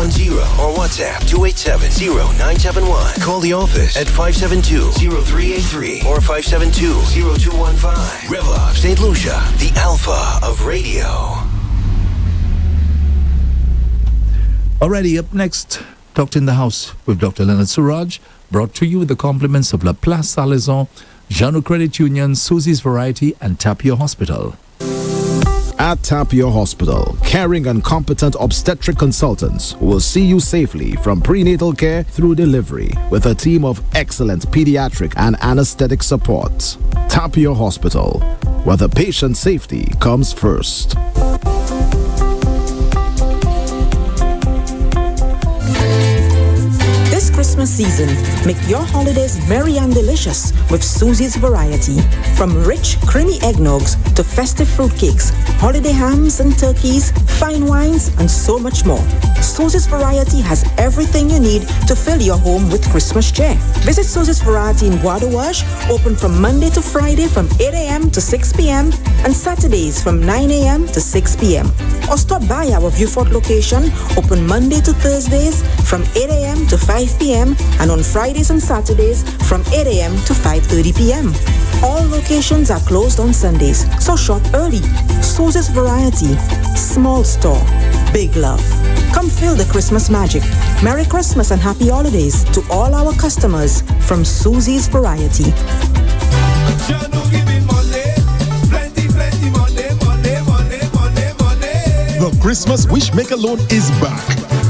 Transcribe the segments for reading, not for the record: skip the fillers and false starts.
or WhatsApp 287-0971. Call the office at 572-0383 or 572-0215. Rev-Up St. Lucia, the alpha of radio. Already up next, Doctor in the House with Dr. Leonard Suraj, brought to you with the compliments of La Place Salazar, Jano Credit Union, Susie's Variety, and Tapio Hospital. At Tapio Hospital, caring and competent obstetric consultants will see you safely from prenatal care through delivery with a team of excellent pediatric and anesthetic support. Tapio Hospital, where the patient's safety comes first. This Christmas season, make your holidays merry and delicious with Susie's Variety. From rich, creamy eggnogs to festive fruitcakes, holiday hams and turkeys, fine wines, and so much more. Susie's Variety has everything you need to fill your home with Christmas cheer. Visit Susie's Variety in Bois de Wash, open from Monday to Friday from 8 a.m. to 6 p.m. and Saturdays from 9 a.m. to 6 p.m. Or stop by our Viewfort location, open Monday to Thursdays from 8 a.m. to 5 p.m. and on Fridays and Saturdays from 8 a.m. to 5:30 p.m. All locations are closed on Sundays, so shop early. Susie's Variety. Small store, big love. Come feel the Christmas magic. Merry Christmas and Happy Holidays to all our customers from Susie's Variety. The Christmas Wish Maker loan is back.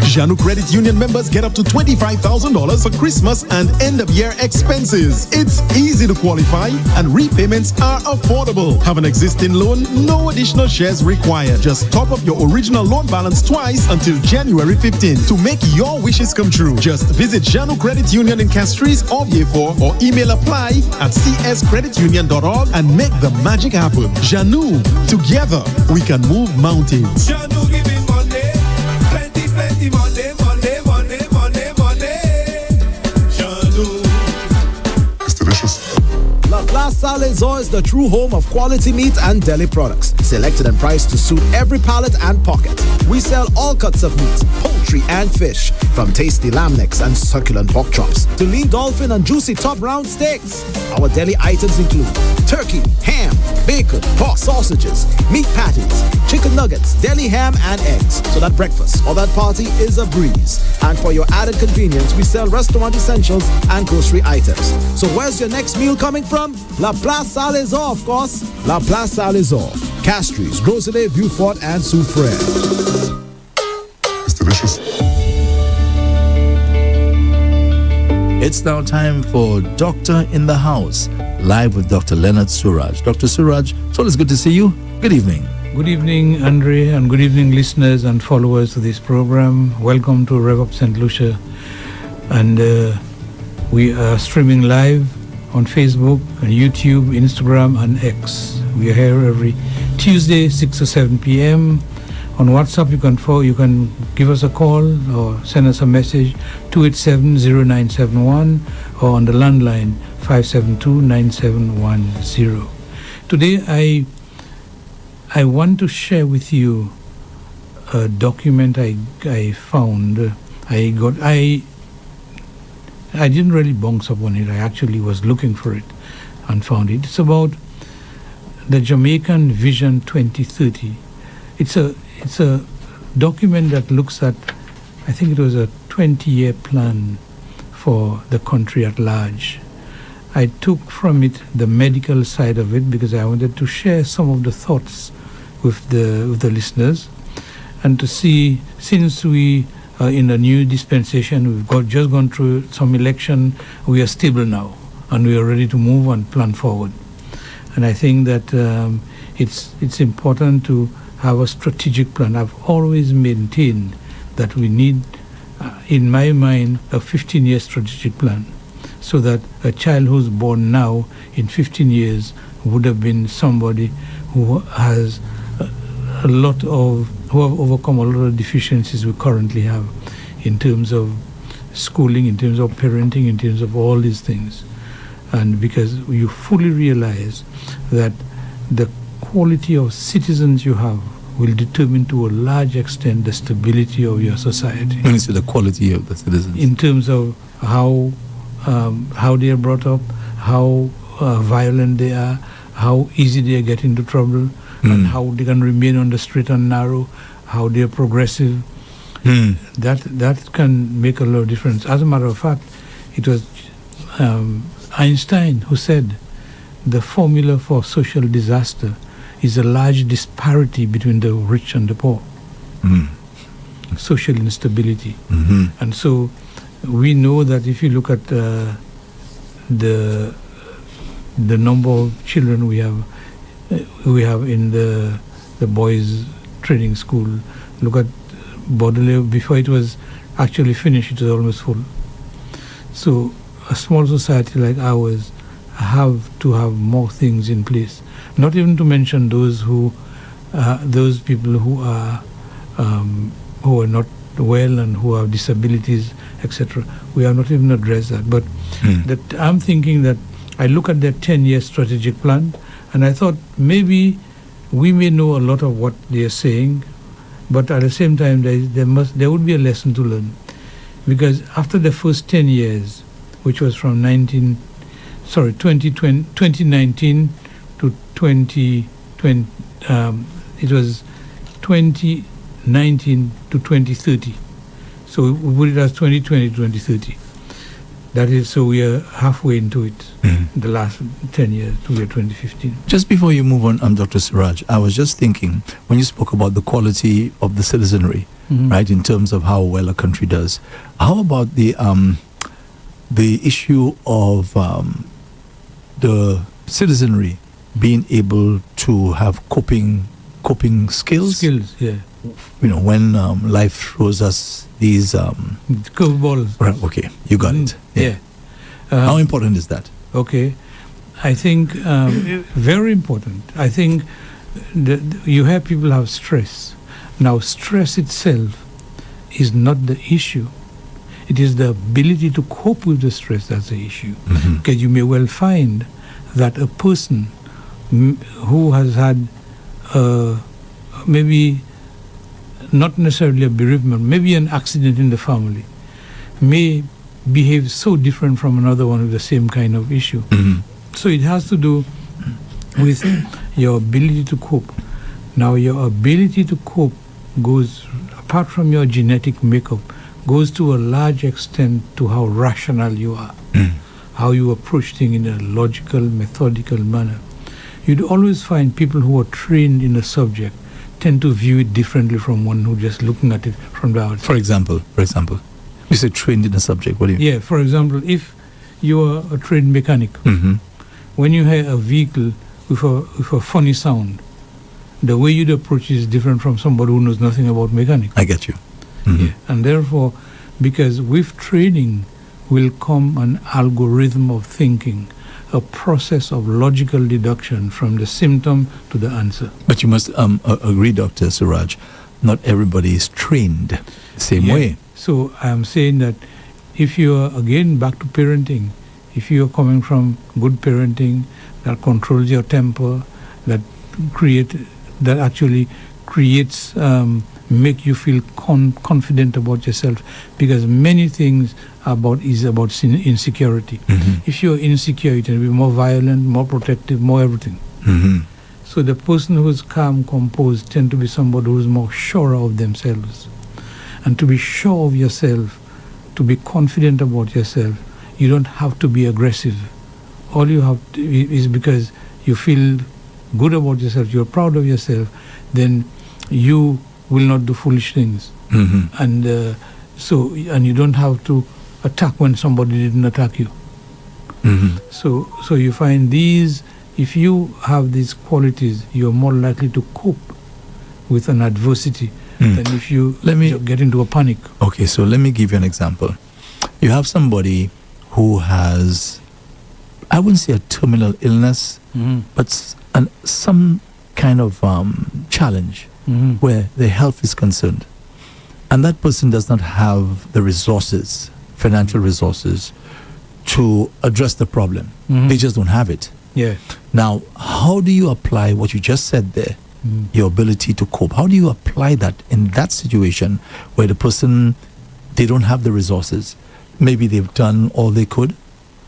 Jano Credit Union members get up to $25,000 for Christmas and end-of-year expenses. It's easy to qualify and repayments are affordable. Have an existing loan, no additional shares required. Just top up your original loan balance twice until January 15 to make your wishes come true. Just visit Jano Credit Union in Castries or Vieux-Fort or email apply at cscreditunion.org and make the magic happen. Jano, together we can move mountains. Jano giving money, plenty money. Jano. It's delicious. La Place Salazar is the true home of quality meat and deli products, selected and priced to suit every palate and pocket. We sell all cuts of meat, poultry and fish, from tasty lamb necks and succulent pork chops to lean dolphin and juicy top round steaks. Our deli items include turkey, ham, bacon, pork sausages, meat patties, chicken nuggets, deli ham and eggs, so that breakfast or that party is a breeze. And for your added convenience, we sell restaurant essentials and grocery items. So where's your next meal coming from? La Place Salazar, of course. La Place Salazar, Castries, Rosalie, Vieux-Fort and Soufrière. It's delicious. It's now time for Doctor in the House, live with Dr. Leonard Suraj. Dr. Suraj, it's always good to see you. Good evening. Good evening, Andre, and good evening, listeners and followers of this program. Welcome to Rev-Up St. Lucia. And we are streaming live on Facebook, and YouTube, Instagram, and X. We are here every Tuesday, 6 or 7 p.m. On WhatsApp, you can give us a call or send us a message, 287-0971, or on the landline, 572-9710. Today, I want to share with you a document I found. I didn't really bounce upon it. I actually was looking for it and found it. It's about the Jamaican Vision 2030. It's a document that looks at, I think it was a 20-year plan for the country at large. I took from it the medical side of it because I wanted to share some of the thoughts with the listeners, and to see, since we in a new dispensation, we've just gone through some election, we are stable now and we are ready to move and plan forward. And I think that it's important to have a strategic plan. I've always maintained that we need, in my mind, a 15-year strategic plan, so that a child who's born now in 15 years would have been somebody who has who have overcome a lot of deficiencies we currently have in terms of schooling, in terms of parenting, in terms of all these things. And because you fully realize that the quality of citizens you have will determine to a large extent the stability of your society. When you say the quality of the citizens. In terms of how they are brought up, how violent they are, how easy they get into trouble, and how they can remain on the straight and narrow, how they are progressive. That can make a lot of difference. As a matter of fact, it was Einstein who said the formula for social disaster is a large disparity between the rich and the poor. Social instability. And so we know that if you look at the number of children we have in the boys' training school, look at Baudelaire, before it was actually finished, it was almost full. So a small society like ours have to have more things in place. Not even to mention those people who are not well and who have disabilities, etc. We have not even addressed that. But that I'm thinking that I look at their 10-year strategic plan, and I thought maybe we may know a lot of what they are saying, but at the same time there would be a lesson to learn, because after the first 10 years, which was from 2019 to 2020, it was 2019 to 2030. So we put it as 2020 to 2030. That is, so we are halfway into it, the last 10 years, to year 2015. Just before you move on, Dr. Siraj, I was just thinking, when you spoke about the quality of the citizenry, right, in terms of how well a country does, how about the issue of the citizenry being able to have coping skills? Skills, yeah. You know, when life throws us these curveballs. Right, okay, you got it. Yeah. How important is that? Okay, I think very important. I think you have people have stress. Now, stress itself is not the issue. It is the ability to cope with the stress that's the issue. Because you may well find that a person who has had maybe not necessarily a bereavement, maybe an accident in the family, may behave so different from another one with the same kind of issue. So it has to do with your ability to cope. Now, your ability to cope goes, apart from your genetic makeup, goes to a large extent to how rational you are, how you approach things in a logical, methodical manner. You'd always find people who are trained in a subject tend to view it differently from one who just looking at it from the outside. For example, you say trained in a subject. What do you mean? Yeah, for example, if you are a trained mechanic, when you hear a vehicle with a funny sound, the way you'd approach it is different from somebody who knows nothing about mechanics. I get you. Yeah. And therefore, because with training will come an algorithm of thinking, a process of logical deduction from the symptom to the answer. But you must agree, Dr. Siraj, not everybody is trained the same way. So I am saying that if you are, again, back to parenting, if you are coming from good parenting that controls your temper, that actually creates, make you feel confident about yourself, because many things is about insecurity. If you're insecure, you can be more violent, more protective, more everything. So the person who's calm, composed, tend to be somebody who's more sure of themselves. And to be sure of yourself, to be confident about yourself, you don't have to be aggressive. All you have to is because you feel good about yourself, you're proud of yourself, then you will not do foolish things. And you don't have to attack when somebody didn't attack you. So you find these, if you have these qualities, you're more likely to cope with an adversity than if you get into a panic. Okay, so let me give you an example. You have somebody who has, I wouldn't say a terminal illness, but some kind of challenge where their health is concerned. And that person does not have the resources, financial resources, to address the problem. They just don't have it. Yeah. Now, how do you apply what you just said there your ability to cope. How do you apply that in that situation where the person, they don't have the resources? Maybe they've done all they could.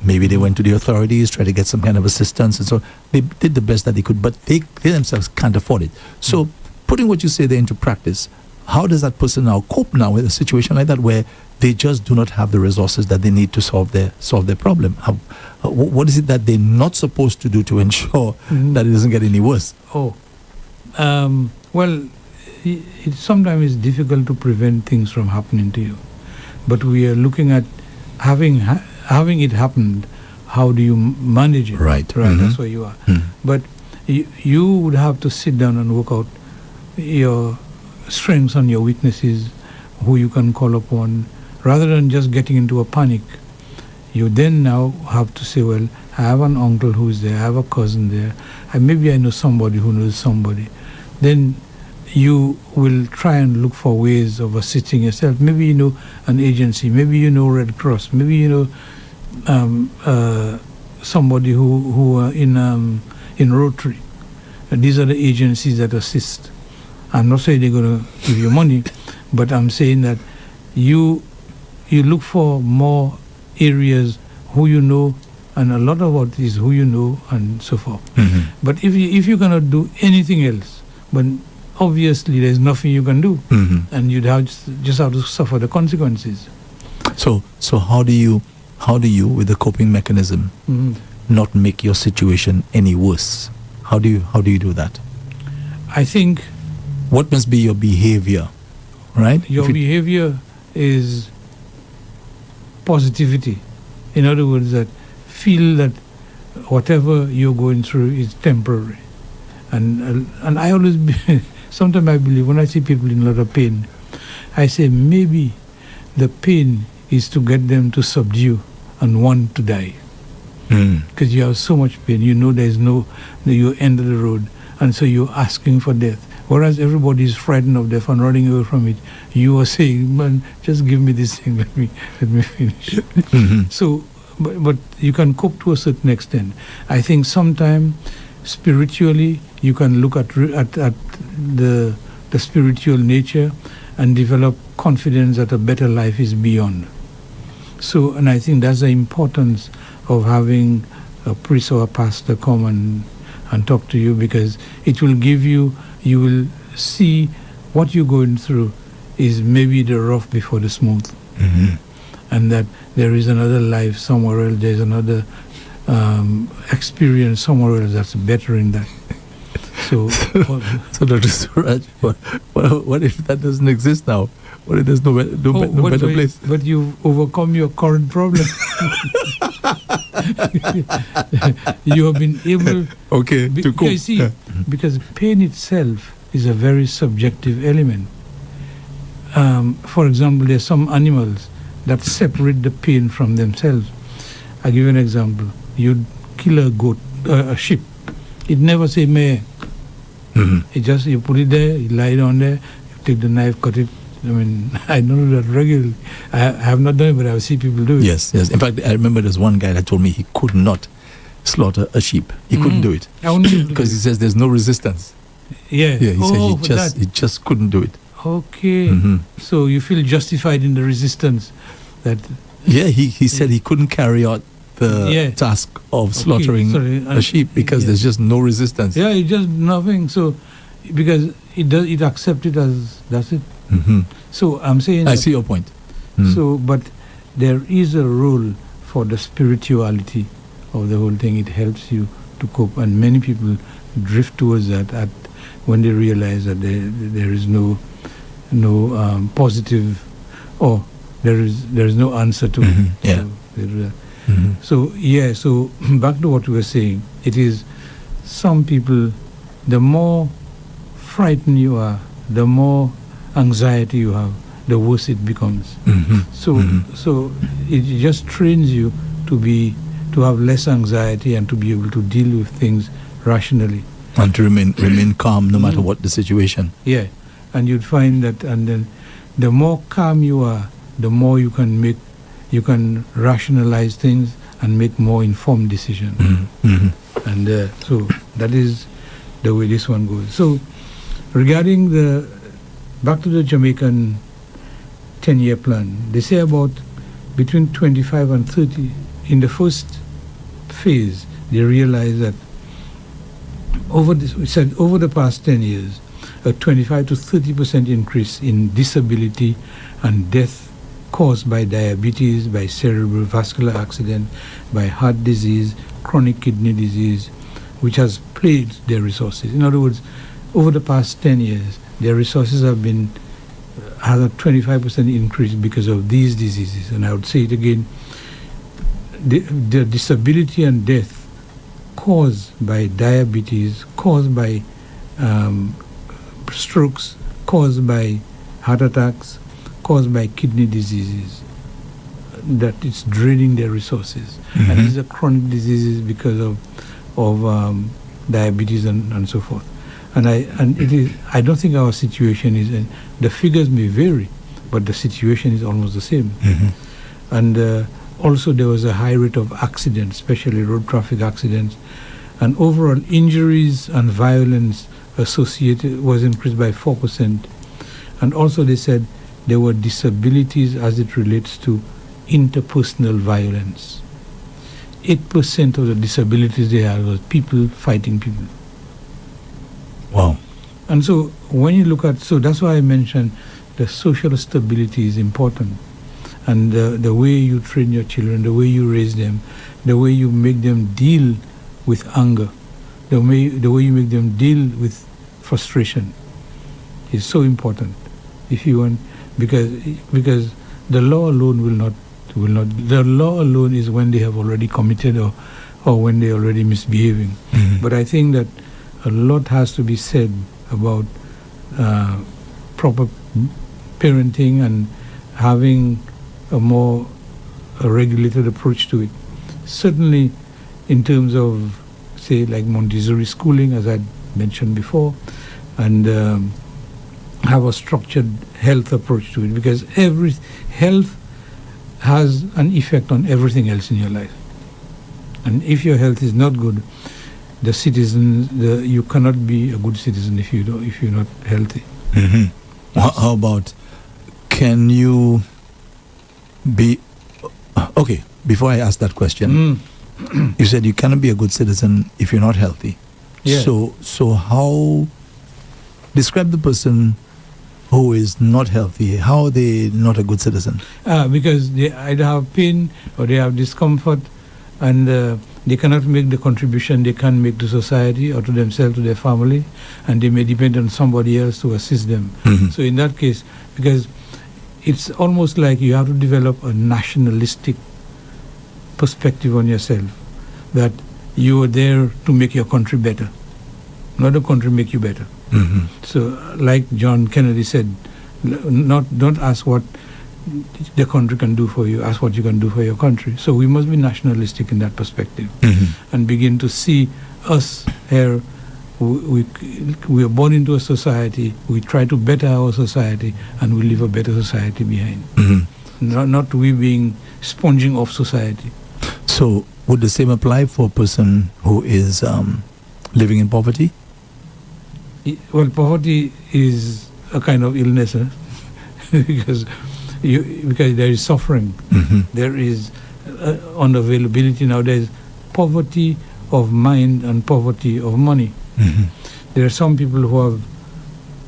Maybe they went to the authorities, tried to get some kind of assistance, and so they did the best that they could, but they themselves can't afford it. So putting what you say there into practice, how does that person now cope now with a situation like that where they just do not have the resources that they need to solve their problem? What is it that they're not supposed to do to ensure that it doesn't get any worse? Well, it sometimes is difficult to prevent things from happening to you, but we are looking at having it happened. How do you manage it? Right. That's where you are. But you would have to sit down and work out your strengths and your weaknesses, who you can call upon, rather than just getting into a panic. You then now have to say, well, I have an uncle who's there, I have a cousin there, and maybe I know somebody who knows somebody. Then you will try and look for ways of assisting yourself. Maybe you know an agency, maybe you know Red Cross, maybe you know somebody who are in Rotary. These are the agencies that assist. I'm not saying they're going to give you money, but I'm saying that you look for more areas who you know, and a lot of what is who you know and so forth. But if you cannot do anything else, but obviously there's nothing you can do, and you'd just have to suffer the consequences. So how do you with the coping mechanism not make your situation any worse? How do you do that? I think what must be your behavior, right? Your behavior is positivity. In other words, that feel that whatever you're going through is temporary. And I always, sometimes I believe when I see people in a lot of pain, I say maybe the pain is to get them to subdue and want to die. Because you have so much pain, you know you're end of the road, and so you're asking for death. Whereas everybody is frightened of death and running away from it, you are saying, man, just give me this thing, let me finish. So, but you can cope to a certain extent. I think sometimes spiritually you can look at the spiritual nature and develop confidence that a better life is beyond. So, and I think that's the importance of having a priest or a pastor come and talk to you, because it will give you will see what you're going through is maybe the rough before the smooth. And that there is another life somewhere else, there's another experience somewhere else that's better in that. So Dr. Suraj, what if that doesn't exist now? What if there's no better place? But you've overcome your current problem. You have been able to cope. You see, because pain itself is a very subjective element. For example, there's some animals that separate the pain from themselves. I'll give you an example. You'd kill a sheep. It never say meh. It just, you put it there, you lie down there, you take the knife, cut it. I mean, I don't do that regularly. I have not done it, but I see people do it. Yes. In fact, I remember there's one guy that told me he could not slaughter a sheep. He couldn't do it because he says there's no resistance. Yeah. He said he just couldn't do it. Okay. So you feel justified in the resistance that. Yeah, he said he couldn't carry out the task of slaughtering a sheep because there's just no resistance. Yeah, it's just nothing. So because it accepts it as that's it. So I'm saying I see your point. So, but there is a role for the spirituality of the whole thing. It helps you to cope, and many people drift towards that when they realize that there is no positive, or there is no answer to it. Yeah. So so back to what we were saying, it is some people, the more frightened you are, the more anxiety you have, the worse it becomes. So it just trains you to have less anxiety and to be able to deal with things rationally and to remain calm no matter what the situation. Yeah, and you'd find that, and then the more calm you are, the more you can rationalize things and make more informed decisions. And so that is the way this one goes. So regarding back to the Jamaican 10-year plan, they say about between 25 and 30. In the first phase, they realized that over the past 10 years, a 25 to 30% increase in disability and death caused by diabetes, by cerebrovascular accident, by heart disease, chronic kidney disease, which has plagued their resources. In other words, over the past 10 years, their resources had a 25% increase because of these diseases. And I would say it again, the disability and death caused by diabetes, caused by strokes, caused by heart attacks, caused by kidney diseases, that it's draining their resources. Mm-hmm. And these are chronic diseases because of diabetes and so forth. I don't think our situation is, the figures may vary, but the situation is almost the same. Mm-hmm. And also there was a high rate of accidents, especially road traffic accidents, and overall injuries and violence associated was increased by 4%. And also they said there were disabilities as it relates to interpersonal violence. 8% of the disabilities they had was people fighting people. Wow. And so when you look at, so that's why I mentioned the social stability is important. And the way you train your children, the way you raise them, the way you make them deal with anger, the way you make them deal with frustration is so important. If you want, because the law alone will not. The law alone is when they have already committed or when they are already misbehaving. Mm-hmm. But I think that a lot has to be said about proper parenting and having a regulated approach to it. Certainly in terms of, say, like Montessori schooling, as I mentioned before, and have a structured health approach to it, because health has an effect on everything else in your life. And if your health is not good, you cannot be a good citizen if you're not healthy. Mm-hmm. How about, can you be okay? Before I ask that question, you said you cannot be a good citizen if you're not healthy. Yeah. So how describe the person who is not healthy? How are they not a good citizen? Because they either have pain or they have discomfort, and they cannot make the contribution they can make to society or to themselves, to their family, and they may depend on somebody else to assist them. Mm-hmm. So in that case, because it's almost like you have to develop a nationalistic perspective on yourself, that you are there to make your country better, not the country make you better. Mm-hmm. So like John Kennedy said, don't ask what the country can do for you, ask what you can do for your country. So we must be nationalistic in that perspective, Mm-hmm. and begin to see us here. We are born into a society, we try to better our society, and we leave a better society behind. Mm-hmm. Not we being sponging off society. So would the same apply for a person who is living in poverty? Well, poverty is a kind of illness, because there is suffering. Mm-hmm. There is unavailability now. There is poverty of mind and poverty of money. Mm-hmm. There are some people who have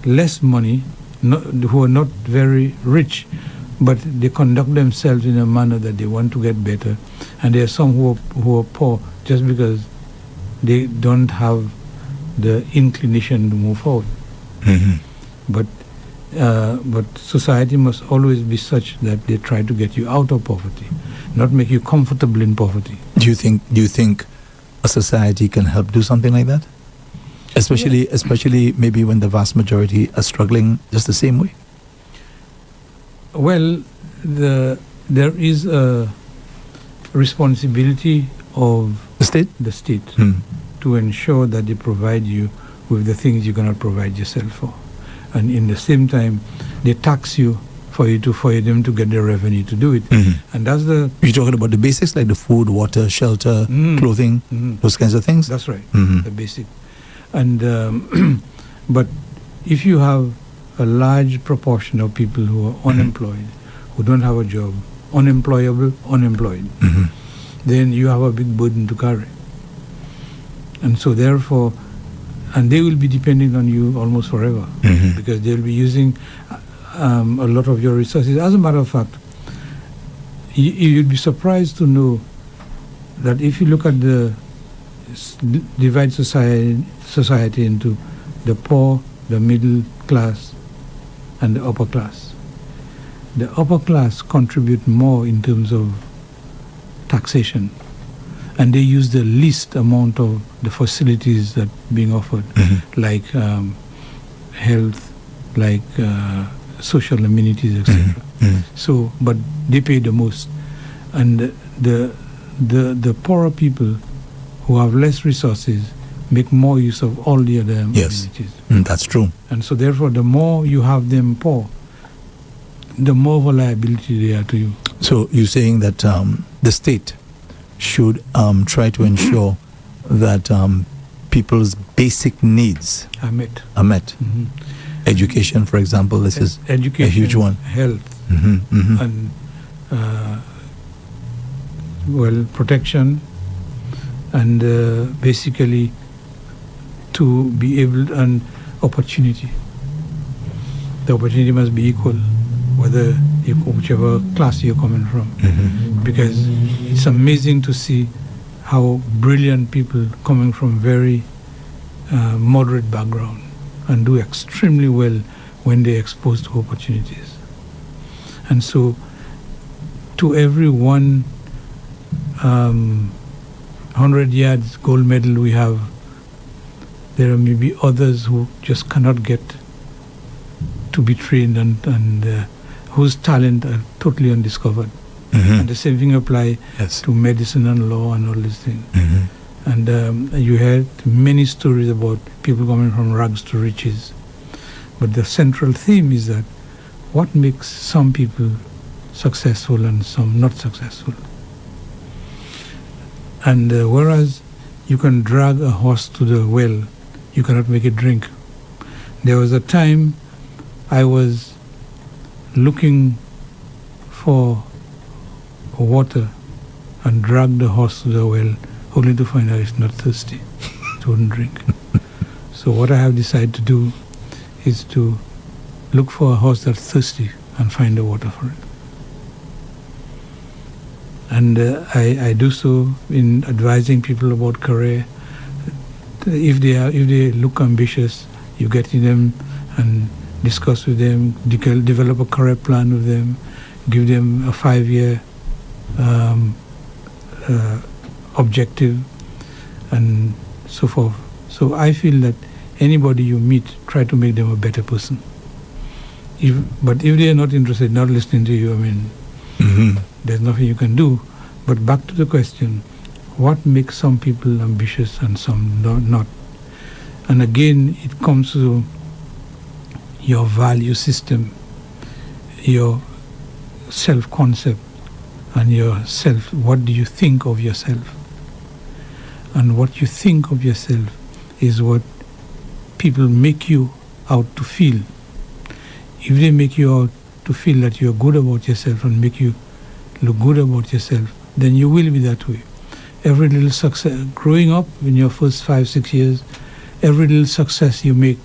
less money, who are not very rich, but they conduct themselves in a manner that they want to get better. And there are some who are poor just because they don't have the inclination to move forward. Mm-hmm. But society must always be such that they try to get you out of poverty, not make you comfortable in poverty. Do you think a society can help do something like that? Especially maybe when the vast majority are struggling just the same way? Well, there is a responsibility of The state? the state to ensure that they provide you with the things you cannot provide yourself for. And in the same time, they tax you for them to get the revenue to do it. Mm-hmm. And that's the... You're talking about the basics like the food, water, shelter, clothing, those kinds of things? That's right, Mm-hmm. the basic. And but if you have a large proportion of people who are unemployed, who don't have a job, unemployed, then you have a big burden to carry. And so therefore, and they will be depending on you almost forever, because they'll be using a lot of your resources. As a matter of fact, you'd be surprised to know that if you look at divide society into the poor, the middle class, and the upper class. The upper class contribute more in terms of taxation, and they use the least amount of the facilities that being offered, like health, like social amenities, etc. So, but they pay the most, and the poorer people who have less resources make more use of all the other amenities. That's true. And so therefore, the more you have them poor, the more of a liability they are to you. So you're saying that the state should try to ensure that people's basic needs are met. Education, for example, this is education, a huge one. Health, and protection, and basically to be able, and opportunity. The opportunity must be equal, whichever class you're coming from, because it's amazing to see how brilliant people coming from very moderate background and do extremely well when they're exposed to opportunities. And so to every 100 yards gold medal we have, there are maybe others who just cannot get to be trained and whose talent are totally undiscovered. And the same thing applies to medicine and law and all these things. And you heard many stories about people coming from rags to riches. But the central theme is that what makes some people successful and some not successful. And whereas you can drag a horse to the well, you cannot make it drink. There was a time I was looking for water and dragged the horse to the well, only to find out it's not thirsty. It wouldn't drink. So what I have decided to do is to look for a horse that's thirsty and find the water for it. And I do so in advising people about career. If they look ambitious, you get to them and discuss with them, develop a career plan with them, give them a 5-year objective, and so forth. So I feel that anybody you meet, try to make them a better person. But if they are not interested, not listening to you, there's nothing you can do. But back to the question, what makes some people ambitious and some not? And again, it comes to your value system, your self-concept, and yourself. What do you think of yourself? And what you think of yourself is what people make you out to feel. If they make you out to feel that you're good about yourself and make you look good about yourself, then you will be that way. Every little success, growing up in your first 5-6 years, every little success you make,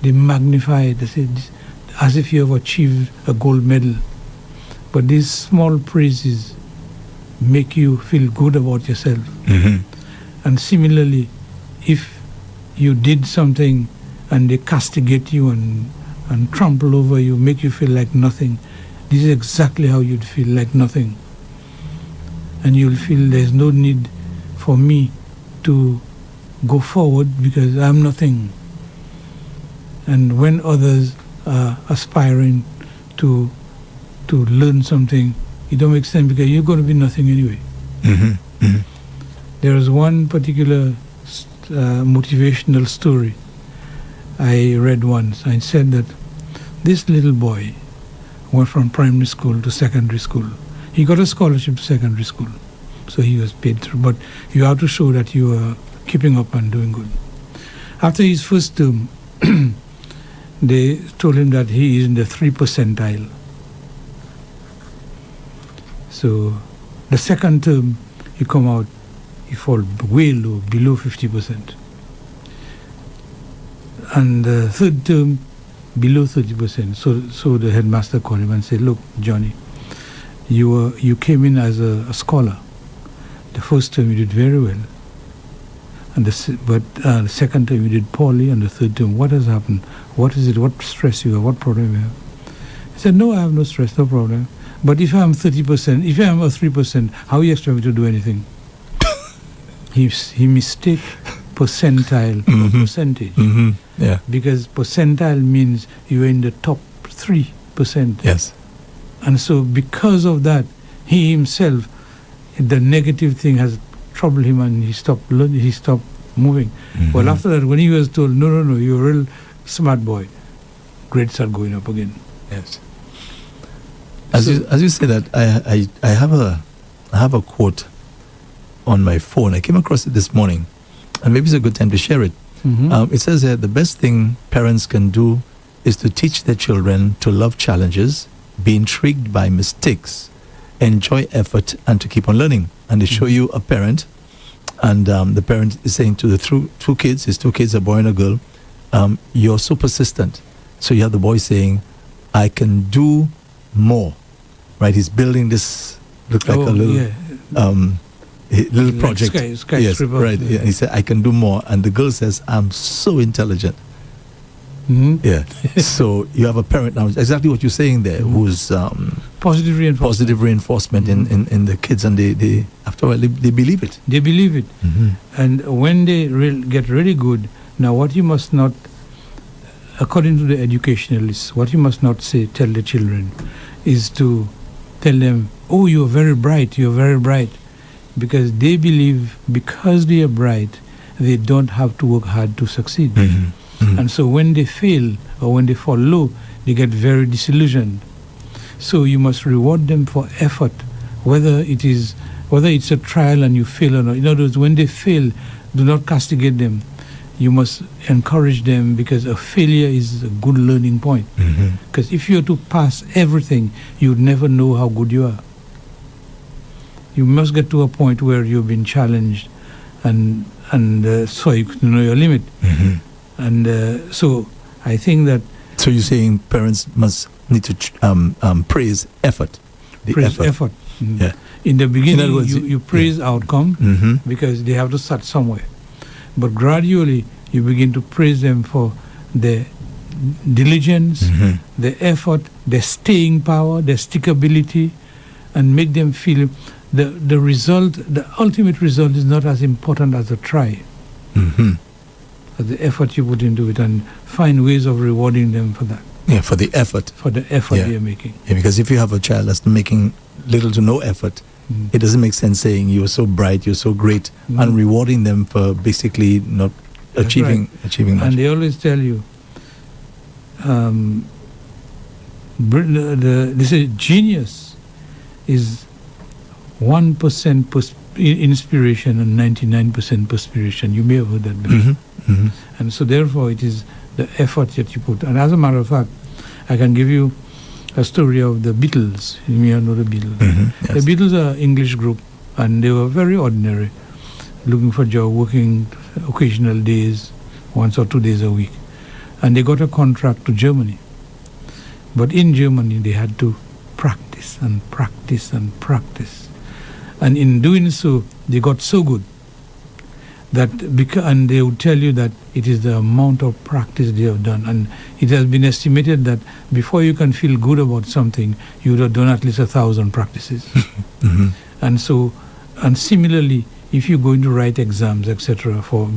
they magnify it as if you have achieved a gold medal. But these small praises make you feel good about yourself. And similarly, if you did something and they castigate you and trample over you, make you feel like nothing, this is exactly how you'd feel, like nothing. And you'll feel there's no need for me to go forward because I'm nothing. And when others are aspiring to learn something, it don't make sense because you're going to be nothing anyway. There is one particular motivational story I read once, and it said that this little boy went from primary school to secondary school. He got a scholarship to secondary school, so he was paid through. But you have to show that you are keeping up and doing good. After his first term, they told him that he is in the 3 percentile. So the second term, he come out, he fall way low, below 50%. And the third term, below 30%. So the headmaster called him and said, "Look, Johnny, you came in as a scholar. The first term you did very well, and the second term you did poorly, and the third term, what has happened? What is it? What stress you have? What problem you have?" He said, "No, I have no stress, no problem. But if I am 30%, if I am a 3%, how you expect me to do anything?" He mistake percentile or percentage. Yeah. Because percentile means you're in the top 3%. Yes. And so because of that, he himself, the negative thing has troubled him, and he stopped learning, he stopped moving. Well, after that, when he was told, no, you're a real smart boy, grades are going up again. Yes. As you say that, I have a quote on my phone. I came across it this morning, and maybe it's a good time to share it. It says that the best thing parents can do is to teach their children to love challenges, be intrigued by mistakes, enjoy effort, and to keep on learning. And they show you a parent, and the parent is saying to the two kids, his two kids, a boy and a girl, "You're so persistent." So you have the boy saying, "I can do more." Right? He's building this, look like a little little project. Yes, right. Yeah. He said, "I can do more," and the girl says, "I'm so intelligent." Yeah. So you have a parent now, exactly what you're saying there, who's positive reinforcement in the kids, and they after all they believe it. They believe it, and when they get really good, now what you must not, according to the educationalists, what you must not tell the children, is to tell them, "Oh, you're very bright, because they believe because they are bright, they don't have to work hard to succeed. And so when they fail or when they fall low, they get very disillusioned. So you must reward them for effort, whether it's a trial and you fail or not. In other words, when they fail, do not castigate them. You must encourage them, because a failure is a good learning point. Because if you are to pass everything, you would never know how good you are. You must get to a point where you've been challenged, and so you know your limit. And so I think that. So you're saying parents must need to praise effort. Effort. Yeah. In the beginning, in words, you praise outcome because they have to start somewhere. But gradually, you begin to praise them for their diligence, their effort, their staying power, their stickability, and make them feel the result, the ultimate result is not as important as the try. The effort you put into it, and find ways of rewarding them for that. Yeah, for the effort. For the effort they are making. Yeah, because if you have a child that's making little to no effort, it doesn't make sense saying you're so bright, you're so great, and rewarding them for basically not achieving much. And they always tell you, they say genius is 1% inspiration and 99% perspiration. You may have heard that before. And so therefore it is the effort that you put. And as a matter of fact, I can give you a story of the Beatles. You may know the Beatles. Yes. The Beatles are an English group, and they were very ordinary, looking for a job, working occasional days, 1 or 2 days a week. And they got a contract to Germany. But in Germany, they had to practice and practice and practice. And in doing so, they got so good that, and they would tell you that it is the amount of practice they have done. And it has been estimated that before you can feel good about something, you would have done at least 1,000 practices. And so, and similarly, if you're going to write exams, etc., for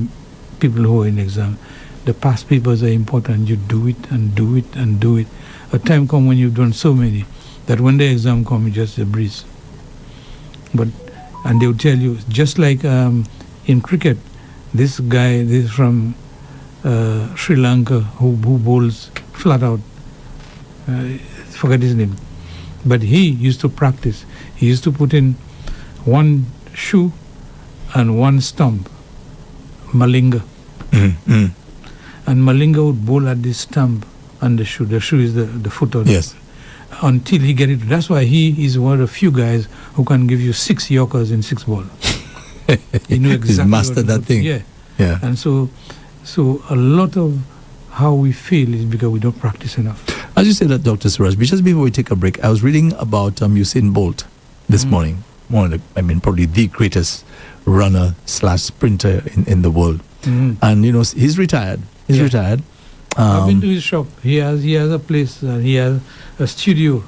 people who are in exam, the past papers are important. You do it and do it and do it. A time comes when you've done so many that when the exam comes, it's just a breeze. And they will tell you, just like in cricket, this guy, this from Sri Lanka, who bowls flat out, forget his name, but he used to practice. He used to put in one shoe and one stump, Malinga. And Malinga would bowl at this stump and the shoe. The shoe is the foot on Yes. until he get it. That's why he is one of the few guys who can give you 6 Yorkers in 6 balls. He knew exactly. He's mastered what to that do. thing. Yeah. Yeah. And so a lot of how we fail is because we don't practice enough. As you said that, Dr. Suraj, just before we take a break, I was reading about Usain Bolt this morning. Probably the greatest runner / sprinter in the world. And, he's retired. He's retired. I've been to his shop. He has a place. He has a studio.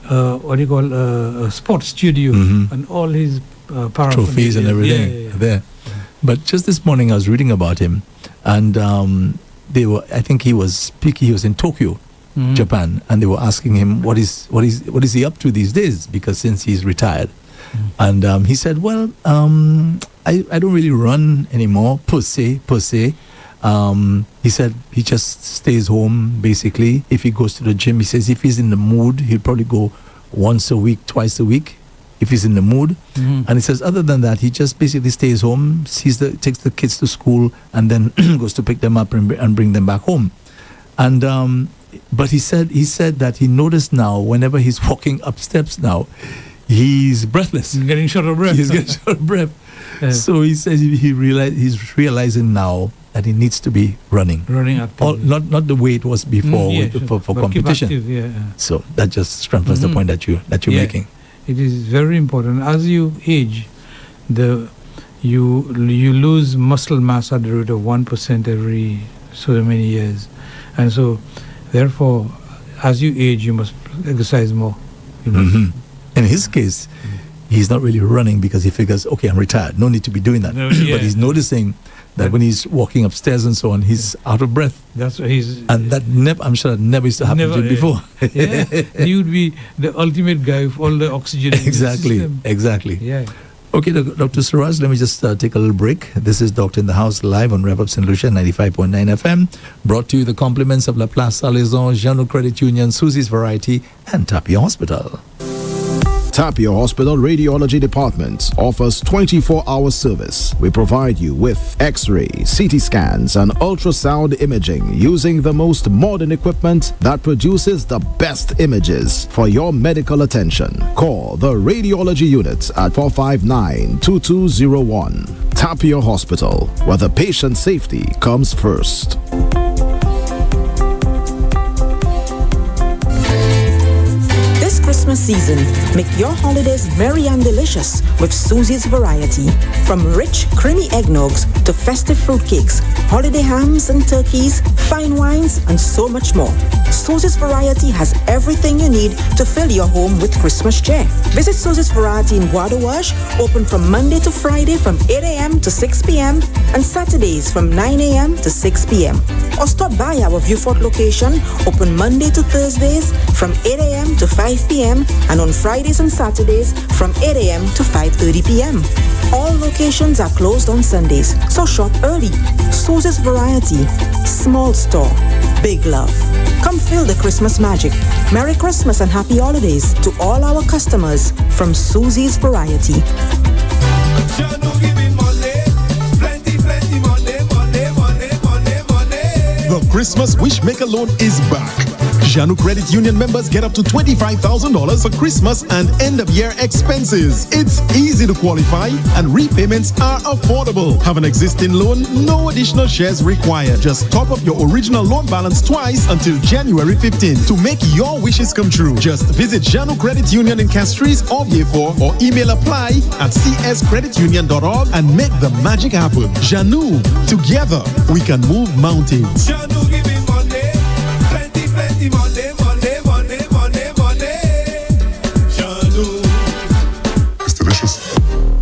What do you call a sports studio, and all his trophies and everything there. But just this morning, I was reading about him, and I think he was in Tokyo, Japan, and they were asking him what is he up to these days, because since he's retired, and he said, well, I don't really run anymore per se. He said he just stays home basically. If he goes to the gym, he says if he's in the mood, he'll probably go once a week, twice a week, if he's in the mood. And he says other than that, he just basically stays home, takes the kids to school, and then goes to pick them up and bring them back home. And but he said that he noticed now whenever he's walking up steps now, he's breathless. He's getting short of breath. He's getting short of breath. So he says he's realizing now that he needs to be running actively. Not the way it was before for competition. Keep active, So that just strengthens the point that you're making. It is very important. As you age, you lose muscle mass at the rate of 1% every so many years, and so therefore, as you age, you must exercise more. In his case, he's not really running because he figures, okay, I'm retired, no need to be doing that. But he's noticing that when he's walking upstairs and so on, he's out of breath. That's what I'm sure that never used to happen to him before. He would be the ultimate guy with all the oxygen. Exactly. Yeah. Okay, Dr. Suraj, let me just take a little break. This is Doctor in the House live on Rev-Up St. Lucia 95.9 FM. Brought to you the compliments of La Place Salaison, Jeannot Credit Union, Susie's Variety, and Tapia Hospital. Tapia Hospital Radiology Department offers 24-hour service. We provide you with X-ray, CT scans, and ultrasound imaging using the most modern equipment that produces the best images for your medical attention. Call the Radiology Unit at 459-2201. Tapia Hospital, where the patient safety comes first. Christmas season, make your holidays merry and delicious with Susie's Variety. From rich, creamy eggnogs to festive fruitcakes, holiday hams and turkeys, fine wines, and so much more. Susie's Variety has everything you need to fill your home with Christmas cheer. Visit Susie's Variety in Bois de Wash, open from Monday to Friday from 8 a.m. to 6 p.m. and Saturdays from 9 a.m. to 6 p.m. Or stop by our Viewfort location, open Monday to Thursdays from 8 a.m. to 5 p.m. and on Fridays and Saturdays from 8 a.m. to 5:30 p.m. All locations are closed on Sundays, so shop early. Susie's Variety, small store, big love. Come feel the Christmas magic. Merry Christmas and happy holidays to all our customers from Susie's Variety. The Christmas Wishmaker loan is back. Jeannot Credit Union members get up to $25,000 for Christmas and end-of-year expenses. It's easy to qualify and repayments are affordable. Have an existing loan? No additional shares required. Just top up your original loan balance twice until January 15th to make your wishes come true. Just visit Jeannot Credit Union in Castries or Vieux-Fort or email apply at cscreditunion.org and make the magic happen. Jeannot, together we can move mountains. Jeannot giving money, plenty money. Jeannot. It's delicious.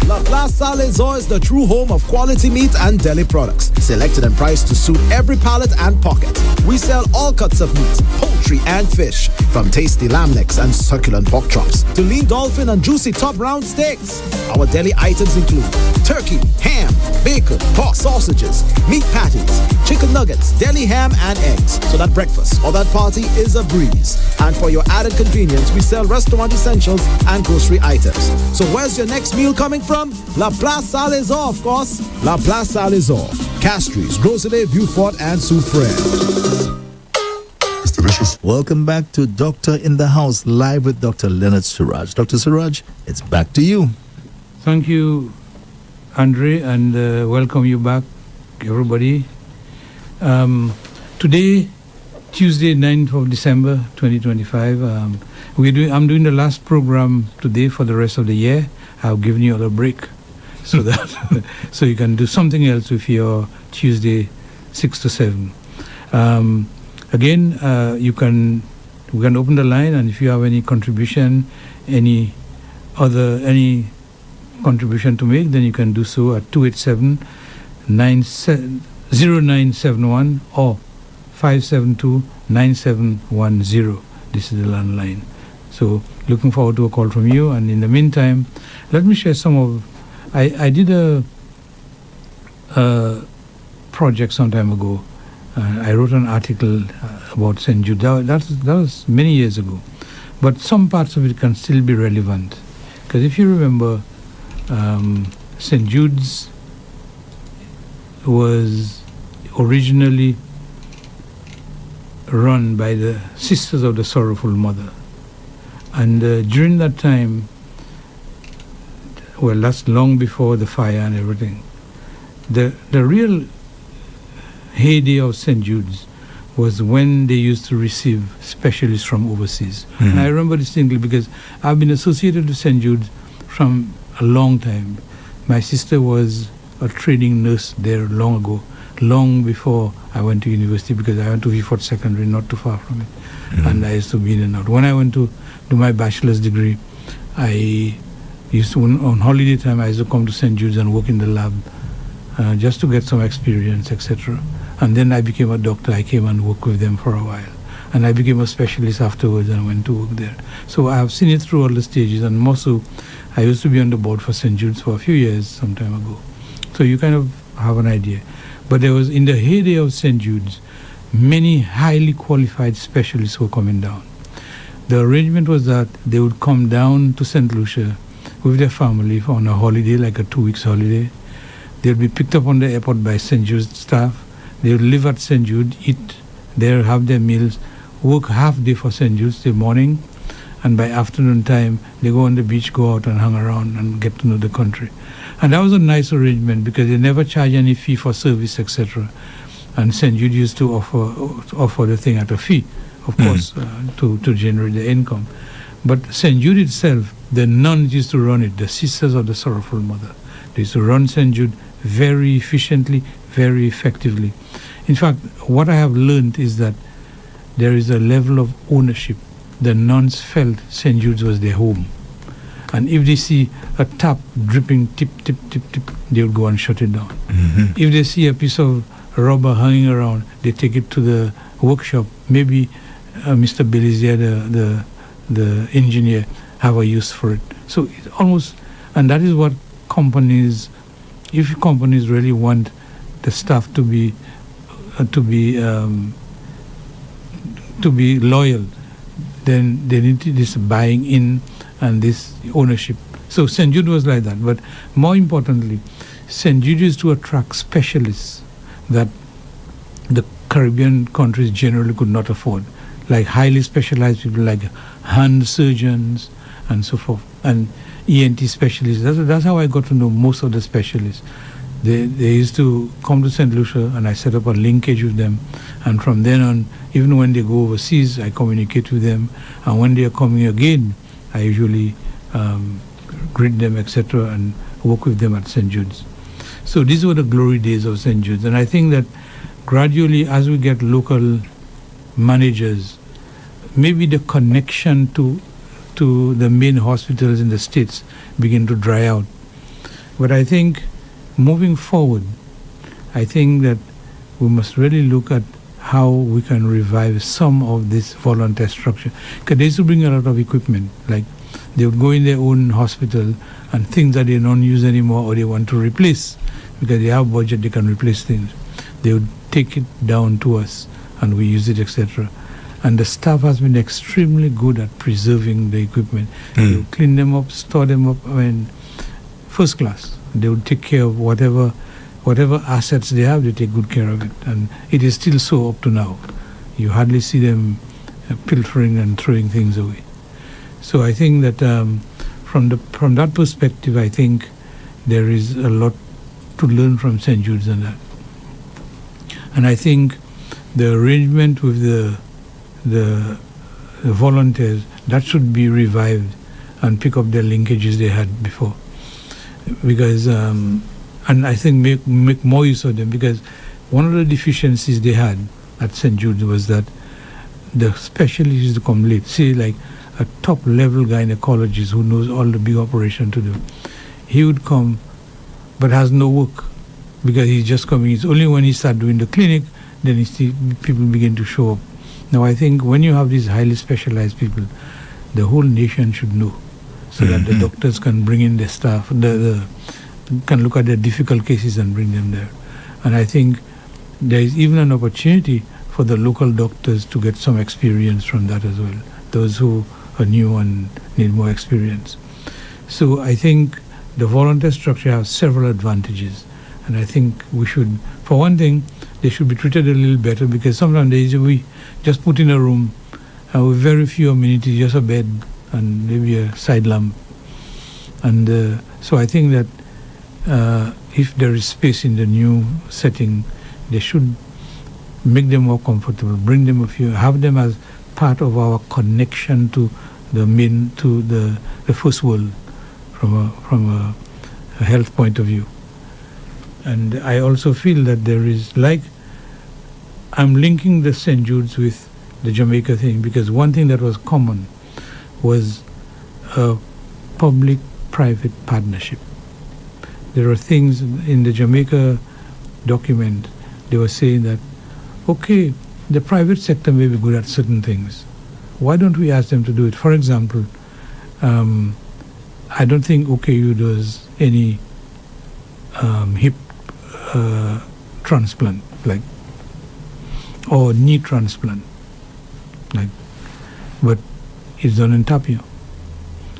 La Place Salaison is the true home of quality meat and deli products, selected and priced to suit every palate and pocket. We sell all cuts of meat, poultry and fish, from tasty lamb necks and succulent pork chops to lean dolphin and juicy top round steaks. Our deli items include turkey, ham, bacon, pork sausages, meat patties, chicken nuggets, deli ham and eggs, so that breakfast or that party is a breeze. And for your added convenience, we sell restaurant essentials and grocery items. So where's your next meal coming from? La Place Salaison, of course. La Place Salaison, Castries, Rosalie, Vieux-Fort, and Soufrière. It's delicious. delicious. Welcome back to Doctor in the House, live with Dr. Leonard Suraj. Dr. Suraj, it's back to you. Thank you, Andre, and welcome you back, everybody. Today, Tuesday, 9th of December, 2025, I'm doing the last program today for the rest of the year. I've given you all a break so that so you can do something else with your Tuesday 6 to 7. Again, we can open the line, and if you have any contribution, any contribution to make, then you can do so at 287-0971 or 572-9710. This is the landline. So looking forward to a call from you. And in the meantime, let me share some of... I did a project some time ago. I wrote an article about St. Jude. That was many years ago. But some parts of it can still be relevant. Because if you remember, St. Jude's was originally run by the Sisters of the Sorrowful Mother. And during that time, well, that's long before the fire and everything, the real heyday of St. Jude's was when they used to receive specialists from overseas. Mm-hmm. And I remember distinctly because I've been associated with St. Jude's from a long time. My sister was a training nurse there long ago, long before I went to university, because I went to Vieux-Fort Secondary, not too far from it. Mm-hmm. And I used to be in and out. When I went to do my bachelor's degree, I used to, on holiday time, I used to come to St. Jude's and work in the lab just to get some experience, etc. And then I became a doctor. I came and worked with them for a while. And I became a specialist afterwards and went to work there. So I have seen it through all the stages. And more so, I used to be on the board for St. Jude's for a few years some time ago. So you kind of have an idea. But there was, in the heyday of St. Jude's, many highly qualified specialists were coming down. The arrangement was that they would come down to St. Lucia with their family on a holiday, like a 2 weeks holiday. They would be picked up on the airport by St. Jude's staff. They would live at St. Jude, eat there, have their meals, work half day for St. Jude's till morning, and by afternoon time, they go on the beach, go out and hang around and get to know the country. And that was a nice arrangement because they never charge any fee for service, etc. And St. Jude used to offer the thing at a fee, of course, to generate the income. But St. Jude itself, the nuns used to run it, the Sisters of the Sorrowful Mother. They used to run St. Jude very efficiently, very effectively. In fact, what I have learned is that there is a level of ownership. The nuns felt St. Jude's was their home. And if they see a tap dripping, tip, tip, tip, tip, they would go and shut it down. Mm-hmm. If they see a piece of rubber hanging around, they take it to the workshop. Maybe Mr. Billy's there, the engineer, have a use for it. So it almost, and that is what companies, if companies really want the staff to be loyal, then they need this buying in and this ownership. So St. Jude was like that. But more importantly, St. Jude is to attract specialists that the Caribbean countries generally could not afford, like highly specialized people like hand surgeons and so forth, and ENT specialists. That's how I got to know most of the specialists. They used to come to St. Lucia, and I set up a linkage with them. And from then on, even when they go overseas, I communicate with them. And when they are coming again, I usually greet them, etc., and work with them at St. Jude's. So these were the glory days of St. Jude's. And I think that gradually, as we get local managers, maybe the connection to the main hospitals in the States begin to dry out. But I think moving forward, I think that we must really look at how we can revive some of this volunteer structure. Because they used to bring a lot of equipment. Like they would go in their own hospital and things that they don't use anymore or they want to replace, because they have budget, they can replace things. They would take it down to us and we use it, etc. And the staff has been extremely good at preserving the equipment. They would clean them up, store them up, first class. They would take care of whatever assets they have, they take good care of it. And it is still so up to now. You hardly see them pilfering and throwing things away. So I think that from that perspective, I think there is a lot to learn from St. Jude's on that. And I think the arrangement with the volunteers, that should be revived and pick up the linkages they had before. Because, and I think make more use of them, because one of the deficiencies they had at St. Jude's was that the specialists used to come late. See, like a top-level gynecologist who knows all the big operation to do. He would come, but has no work, because he's just coming. It's only when he starts doing the clinic, then he see people begin to show up. Now, I think when you have these highly specialized people, the whole nation should know, so that the doctors can bring in their staff, can look at the difficult cases and bring them there. And I think there is even an opportunity for the local doctors to get some experience from that as well, those who are new and need more experience. So I think the volunteer structure has several advantages, and I think we should, for one thing, they should be treated a little better, because sometimes we just put in a room with very few amenities, just a bed and maybe a side lamp. And so I think that if there is space in the new setting, they should make them more comfortable, bring them have them as part of our connection to the first world from a health point of view. And I also feel that there is, like, I'm linking the St. Jude's with the Jamaica thing, because one thing that was common was a public-private partnership. There are things in the Jamaica document, they were saying that, okay, the private sector may be good at certain things. Why don't we ask them to do it? For example, I don't think OKU does any hip transplant, like, or knee transplant, like, but it's done in Tapio.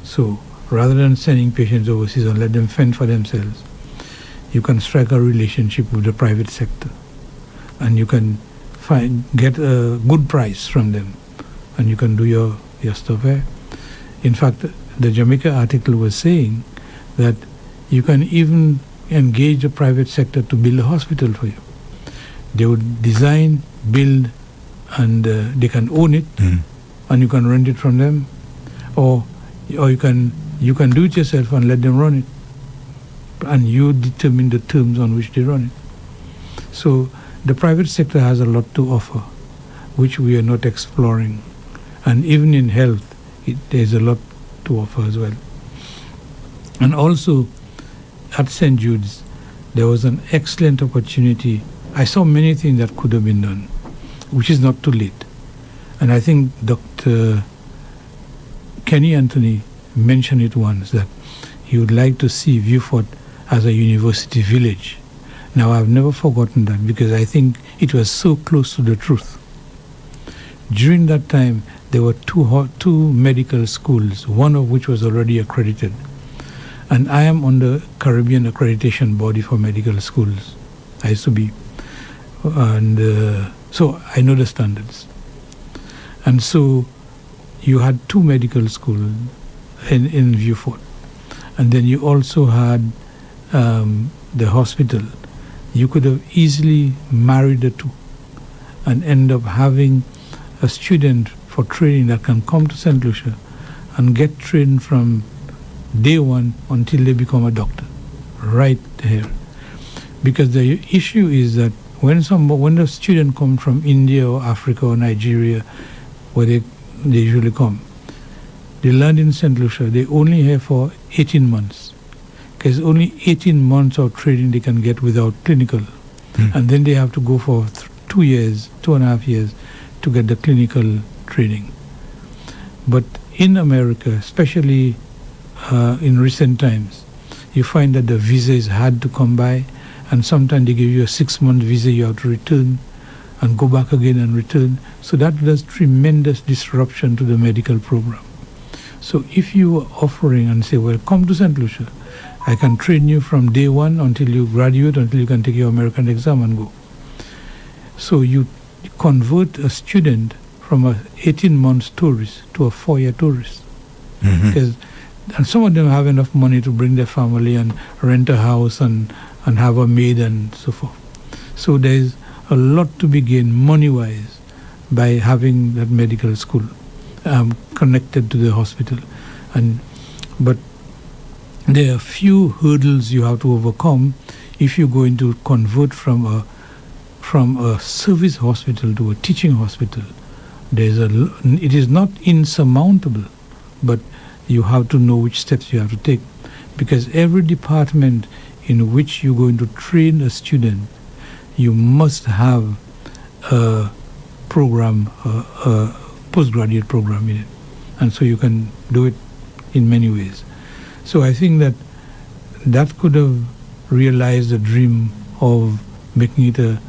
So rather than sending patients overseas and let them fend for themselves, you can strike a relationship with the private sector, and you can get a good price from them, and you can do your stuff there. In fact, the Jamaica article was saying that you can even engage the private sector to build a hospital for you. They would design, build, and they can own it, and you can rent it from them, or you can do it yourself and let them run it, and you determine the terms on which they run it. So the private sector has a lot to offer, which we are not exploring, and even in health, there's a lot to offer as well. And also, at St. Jude's, there was an excellent opportunity. I saw many things that could have been done, which is not too late. And I think Dr. Kenny Anthony mentioned it once, that he would like to see Vieux-Fort as a university village. Now, I've never forgotten that, because I think it was so close to the truth. During that time, there were two medical schools, one of which was already accredited. And I am on the Caribbean Accreditation Body for medical schools. I used to be. And so I know the standards. And so you had two medical schools in Vieux-Fort. And then you also had the hospital. You could have easily married the two and end up having a student for training that can come to St. Lucia and get trained from day one until they become a doctor, right here. Because the issue is that when the student comes from India or Africa or Nigeria, where they usually come, they land in St. Lucia, they only here for 18 months. Because only 18 months of training they can get without clinical. And then they have to go for 2 years, 2.5 years, to get the clinical training. But in America, especially in recent times, you find that the visa is hard to come by, and sometimes they give you a 6-month visa, you have to return and go back again and return. So that does tremendous disruption to the medical program. So if you are offering and say, well, come to St. Lucia, I can train you from day one until you graduate, until you can take your American exam and go. So you convert a student from a 18 months tourist to a 4-year tourist. Because and some of them have enough money to bring their family and rent a house and have a maid and so forth. So there's a lot to be gained money-wise by having that medical school connected to the hospital. But there are few hurdles you have to overcome if you're going to convert from a service hospital to a teaching hospital. It is not insurmountable, but you have to know which steps you have to take, because every department in which you're going to train a student, you must have a program, a postgraduate program in it, and so you can do it in many ways. So I think that could have realized the dream of making it a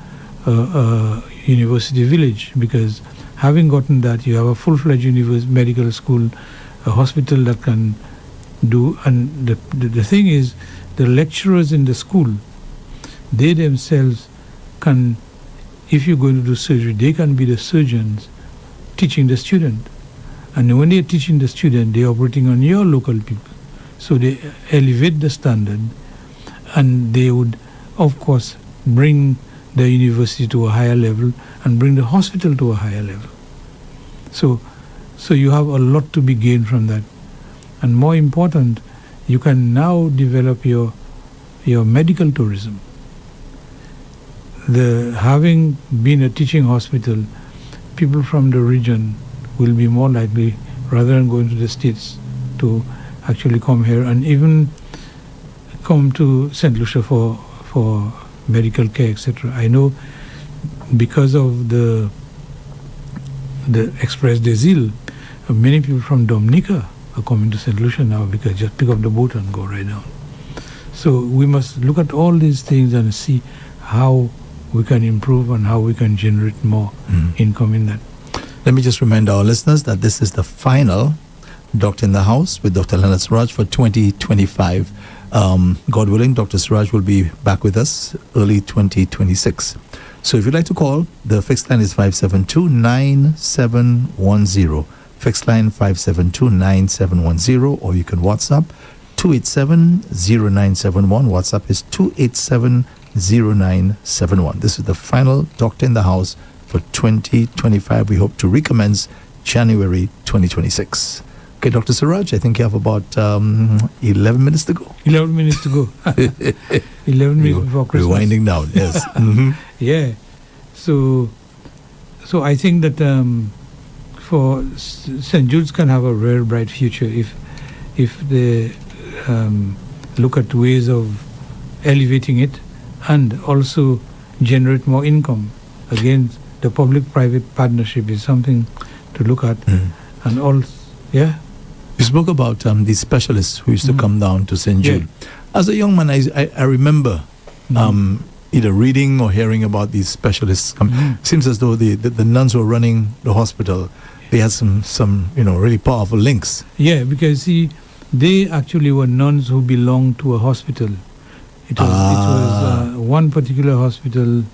university village, because having gotten that, you have a full-fledged medical school, a hospital that can do, and the thing is, the lecturers in the school, they themselves can, if you're going to do surgery, they can be the surgeons teaching the student. And when they're teaching the student, they're operating on your local people. So they elevate the standard, and they would, of course, bring the university to a higher level and bring the hospital to a higher level. So you have a lot to be gained from that. And more important, you can now develop your medical tourism. Having been a teaching hospital, people from the region will be more likely, rather than going to the States, to actually come here and even come to St. Lucia for medical care, etc. I know because of the Express des Îles, many people from Dominica are coming to St. Lucia now, because just pick up the boat and go right down. So we must look at all these things and see how we can improve and how we can generate more income in that. Let me just remind our listeners that this is the final Doctor in the House with Dr. Leonard Suraj for 2025. God willing, Dr. Suraj will be back with us early 2026. So if you'd like to call, the fixed line is 572-9710. Fixed line 572-9710, or you can WhatsApp 287-0971. WhatsApp is 287-0971. This is the final Doctor in the House for 2025. We hope to recommence January 2026. Okay, Dr. Suraj, I think you have about 11 minutes to go. 11 minutes to go. 11 minutes before Christmas. We're winding down, yes. Yeah. So I think that for St. Jude's can have a very bright future if they look at ways of elevating it and also generate more income. Again, the public-private partnership is something to look at. And also, yeah. You spoke about these specialists who used to come down to St. Jude. Yeah. As a young man, I remember either reading or hearing about these specialists. Seems as though the nuns who were running the hospital, they had some really powerful links. Yeah, because they actually were nuns who belonged to a hospital. It was one particular hospital.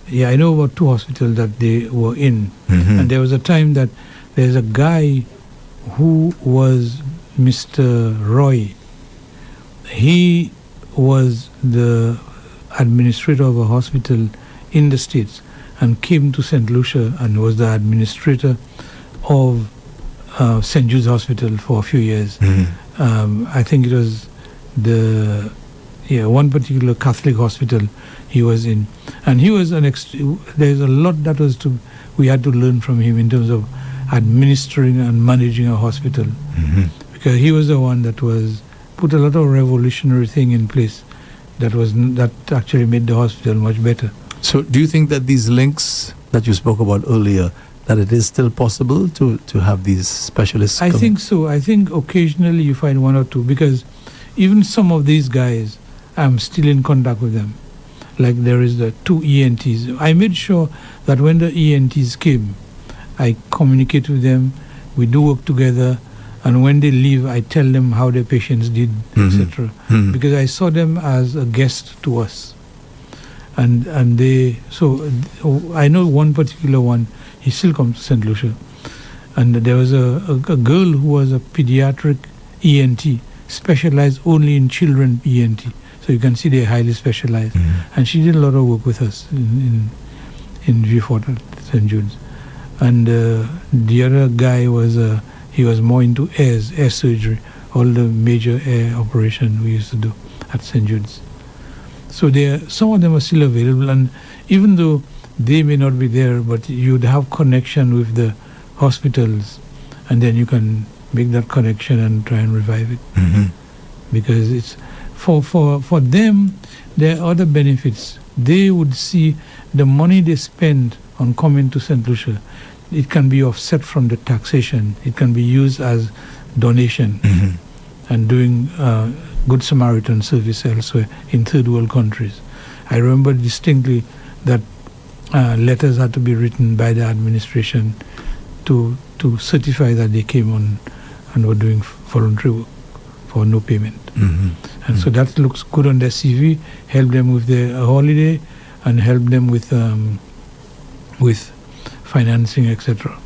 Yeah, I know about two hospitals that they were in. And there was a time that there's a guy who was Mr. Roy. He was the administrator of a hospital in the States and came to St. Lucia and was the administrator of St. Jude's Hospital for a few years. I think it was one particular Catholic hospital he was in. And he was there's a lot that we had to learn from him in terms of administering and managing a hospital, because he was the one that put a lot of revolutionary thing in place that actually made the hospital much better. So do you think that these links that you spoke about earlier, that it is still possible to have these specialists? I think so. I think occasionally you find one or two, because even some of these guys, I'm still in contact with them. Like there is the two ENTs. I made sure that when the ENTs came, I communicate with them, we do work together, and when they leave, I tell them how their patients did, etc. Because I saw them as a guest to us. and they. So I know one particular one. He still comes to St. Lucia, and there was a girl who was a pediatric ENT, specialized only in children ENT. So you can see they're highly specialized, and she did a lot of work with us in Vieux-Fort at St. Jude's. And the other guy was he was more into air surgery, all the major air operation we used to do at St. Jude's. So some of them are still available, and even though they may not be there, but you'd have connection with the hospitals, and then you can make that connection and try and revive it. Because it's for them, there are other benefits. They would see the money they spend on coming to St. Lucia, it can be offset from the taxation. It can be used as donation and doing Good Samaritan service elsewhere in third world countries. I remember distinctly that letters had to be written by the administration to certify that they came on and were doing voluntary work for no payment. And so that looks good on their CV, help them with their holiday, and help them with financing, etc.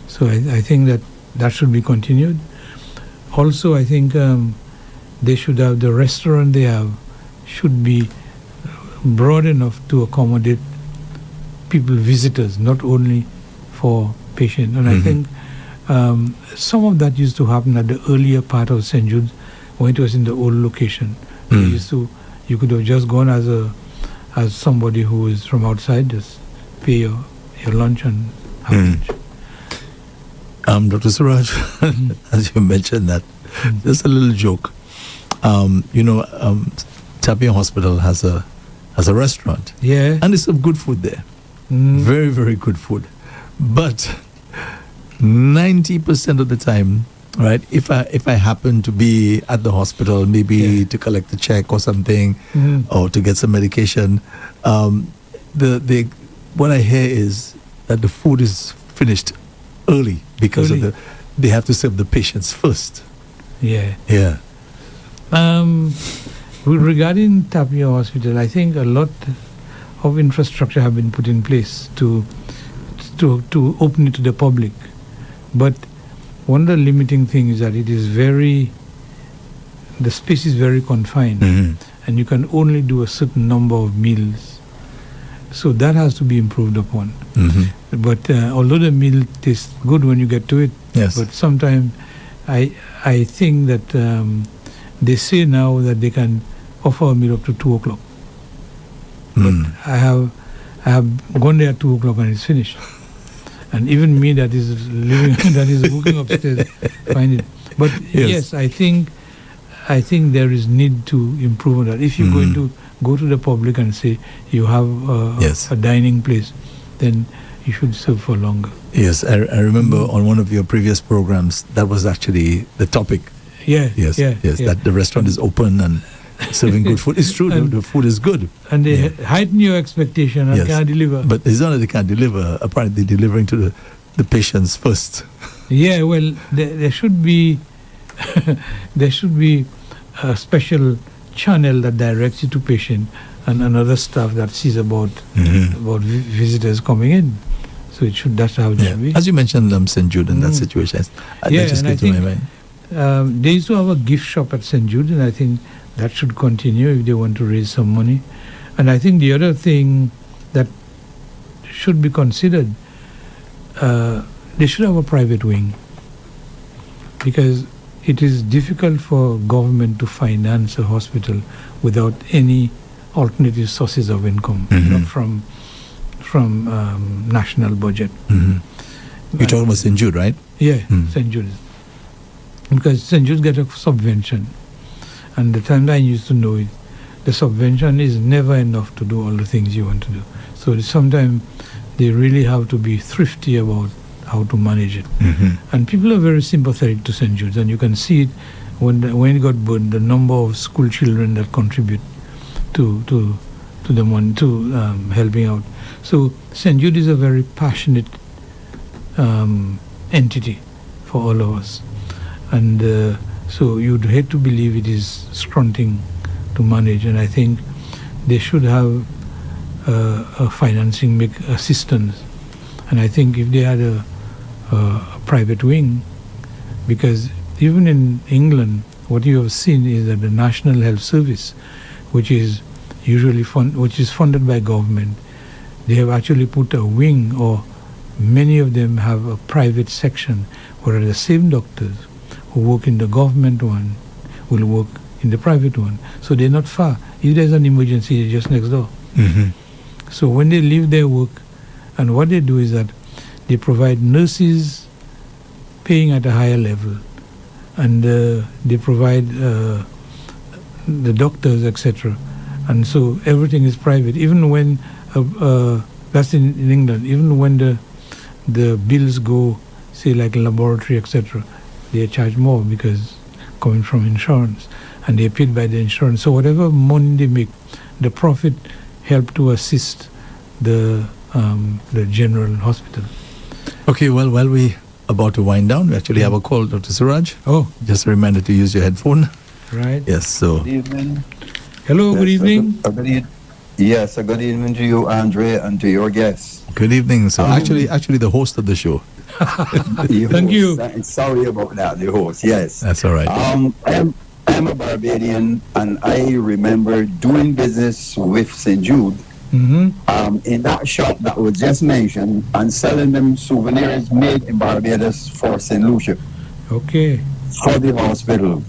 So I think that should be continued. Also, I think they should have, the restaurant they have should be broad enough to accommodate people, visitors, not only for patients. And I think some of that used to happen at the earlier part of St. Jude's when it was in the old location. You could have just gone as somebody who is from outside, just pay your lunch and have lunch. Dr. Suraj, as you mentioned that, just a little joke. Tapia Hospital has a restaurant. Yeah. And there's some good food there. Very, very good food. But 90% of the time, right, if I happen to be at the hospital, maybe to collect a check or something, or to get some medication, what I hear is that the food is finished early because of they have to serve the patients first. Yeah. Yeah. Regarding Tapia Hospital, I think a lot of infrastructure have been put in place to open it to the public. But one of the limiting things is that the space is very confined, and you can only do a certain number of meals. So that has to be improved upon. But although the meal tastes good when you get to it, but sometimes I think that they say now that they can offer a meal up to 2 o'clock. But I have gone there at 2 o'clock and it's finished. And even me that is working upstairs find it. But yes, I think there is need to improve on that. If you're going to go to the public and say you have a dining place, then you should serve for longer. Yes, I remember on one of your previous programs, that was actually the topic. Yes, that the restaurant is open and serving good food. It's true, the food is good. And they heighten your expectation and can't deliver. But it's not that they can't deliver. Apparently they're delivering to the patients first. Yeah, well, there should be a special channel that directs you to patient and another staff that sees about visitors coming in. So that's how it should be. As you mentioned, St. Jude in that situation, that just came to my mind. They used to have a gift shop at St. Jude, and I think that should continue if they want to raise some money. And I think the other thing that should be considered, they should have a private wing, because it is difficult for government to finance a hospital without any alternative sources of income, not from national budget. You're talking about St. Jude, right? Yeah, St. Jude. Because St. Jude get a subvention, and the time I used to know it, the subvention is never enough to do all the things you want to do. So sometimes they really have to be thrifty about how to manage it. And people are very sympathetic to St. Jude's, and you can see it when it got burned, the number of school children that contribute to the money, to helping out. So St. Jude is a very passionate entity for all of us. And so you'd hate to believe it is scrunting to manage, and I think they should have a financing assistance. And I think if they had a private wing, because even in England, what you have seen is that the National Health Service, which is usually funded by government, they have actually put a wing, or many of them have a private section where the same doctors who work in the government one will work in the private one. So they're not far. If there's an emergency, they're just next door. Mm-hmm. So when they leave their work, and what they do is that they provide nurses paying at a higher level, and they provide the doctors, etc. And so everything is private. Even when that's in England. Even when the bills go, say like laboratory, etc., they are charged more because coming from insurance, and they are paid by the insurance. So whatever money they make, the profit help to assist the general hospital. Okay, well, while we about to wind down, we actually have a call, Dr. Suraj. Oh, just a reminder to use your headphone. Right. Yes, so. Good evening. Hello, yes, good evening. Yes, a good evening to you, Andre, and to your guests. Good evening, sir. Actually, the host of the show. Thank you. Sorry about that, the host, yes. That's all right. I'm a Barbadian, and I remember doing business with St. Jude. Mm-hmm. In that shop that was just mentioned, and selling them souvenirs made in Barbados for St. Lucia. Okay. For the hospital.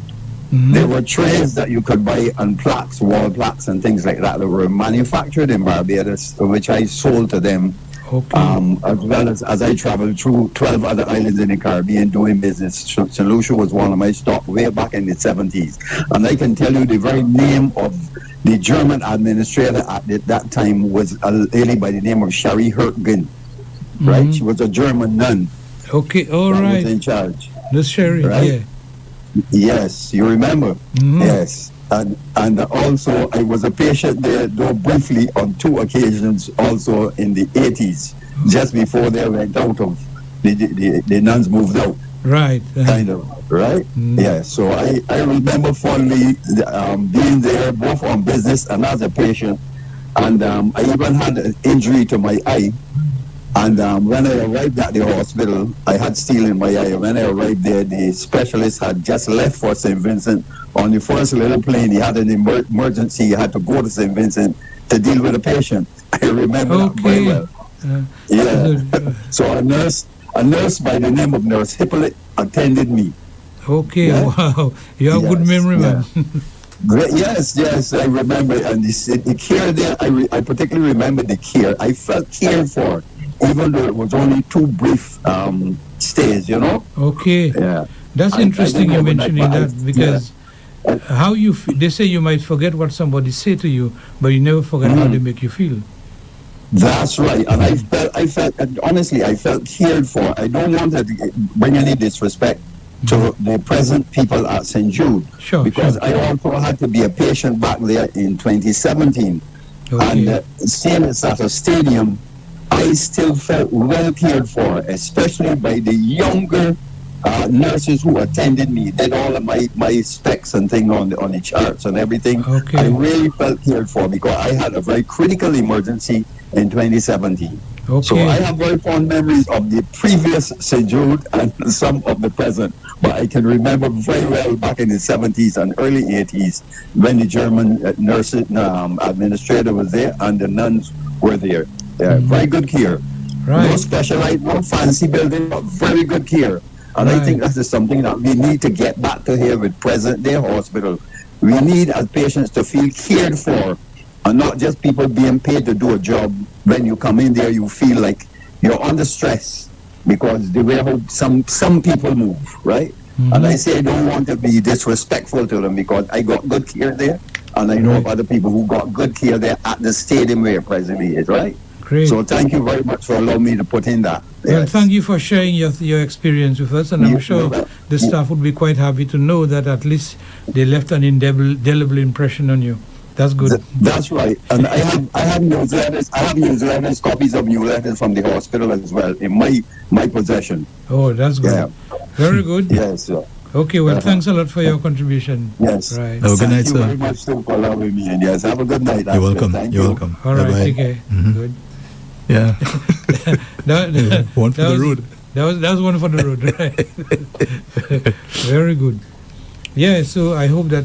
Mm-hmm. There were trays that you could buy, and plaques, wall plaques and things like that were manufactured in Barbados, which I sold to them. Okay. As well as I traveled through 12 other islands in the Caribbean doing business. St. Lucia was one of my stops way back in the 70s. And I can tell you the very name of the German administrator at that time was a lady by the name of Shari Hertgen. Mm-hmm. Right? She was a German nun. Okay, all right. Was in charge. Miss Sherry, right? Yeah. Yes, you remember. Mm-hmm. Yes. And also I was a patient there, though briefly, on 2 occasions also in the 80s, just before they went out of, the nuns moved out. Right. Kind of, right? Mm-hmm. Yeah, so I remember fondly being there both on business and as a patient. And I even had an injury to my eye. And when I arrived at the hospital, I had steel in my eye. When I arrived there, the specialist had just left for St. Vincent. On the first little plane, he had an emergency. He had to go to St. Vincent to deal with a patient. I remember that very well. Yeah. So a nurse by the name of Nurse Hippolyte attended me. Okay, yeah? Wow. You have good memory, man. Yes, I remember. And the care there, I particularly remember the care. I felt cared for, even though it was only 2 brief stays, you know? Okay. Yeah. That's interesting you mentioning that, because how you they say you might forget what somebody say to you, but you never forget how they make you feel. That's right. And I felt honestly, I felt cared for. I don't want to bring any disrespect to the present people at St. Jude. Sure. Because I also had to be a patient back there in 2017. Okay. And seeing it at a stadium, I still felt well cared for, especially by the younger nurses who attended me, did all of my specs and thing on the charts and everything. Okay. I really felt cared for because I had a very critical emergency in 2017. Okay. So I have very fond memories of the previous St. Jude and some of the present. But I can remember very well back in the 70s and early 80s when the German nurse administrator was there and the nuns were there. Very good care. Right. No specialized, no fancy building, but very good care. And I think that is something that we need to get back to here with present-day hospital. We need as patients to feel cared for, and not just people being paid to do a job. When you come in there, you feel like you're under stress because the way how some people move, right? Mm-hmm. And I say I don't want to be disrespectful to them because I got good care there, and I know of other people who got good care there at the stadium where it presently is, right? Great. So thank you very much for allowing me to put in that. Well, yes. Thank you for sharing your experience with us, and I'm sure the staff would be quite happy to know that at least they left an indelible impression on you. That's good. That's right. And I have newsletters. I have newsletters, copies of newsletters from the hospital as well in my possession. Oh, that's good. Yeah. Very good. Yes, sir. Okay, well, thanks a lot for your contribution. Yes. Right. Have a good night, Thank you sir. very much too for allowing me. And yes, have a good night. You're welcome. Thank You're you. welcome. All right, Bye-bye. take care. Mhm. Good. Yeah. One for that the was- road. That was one for the road, right? Very good. Yeah, so I hope that.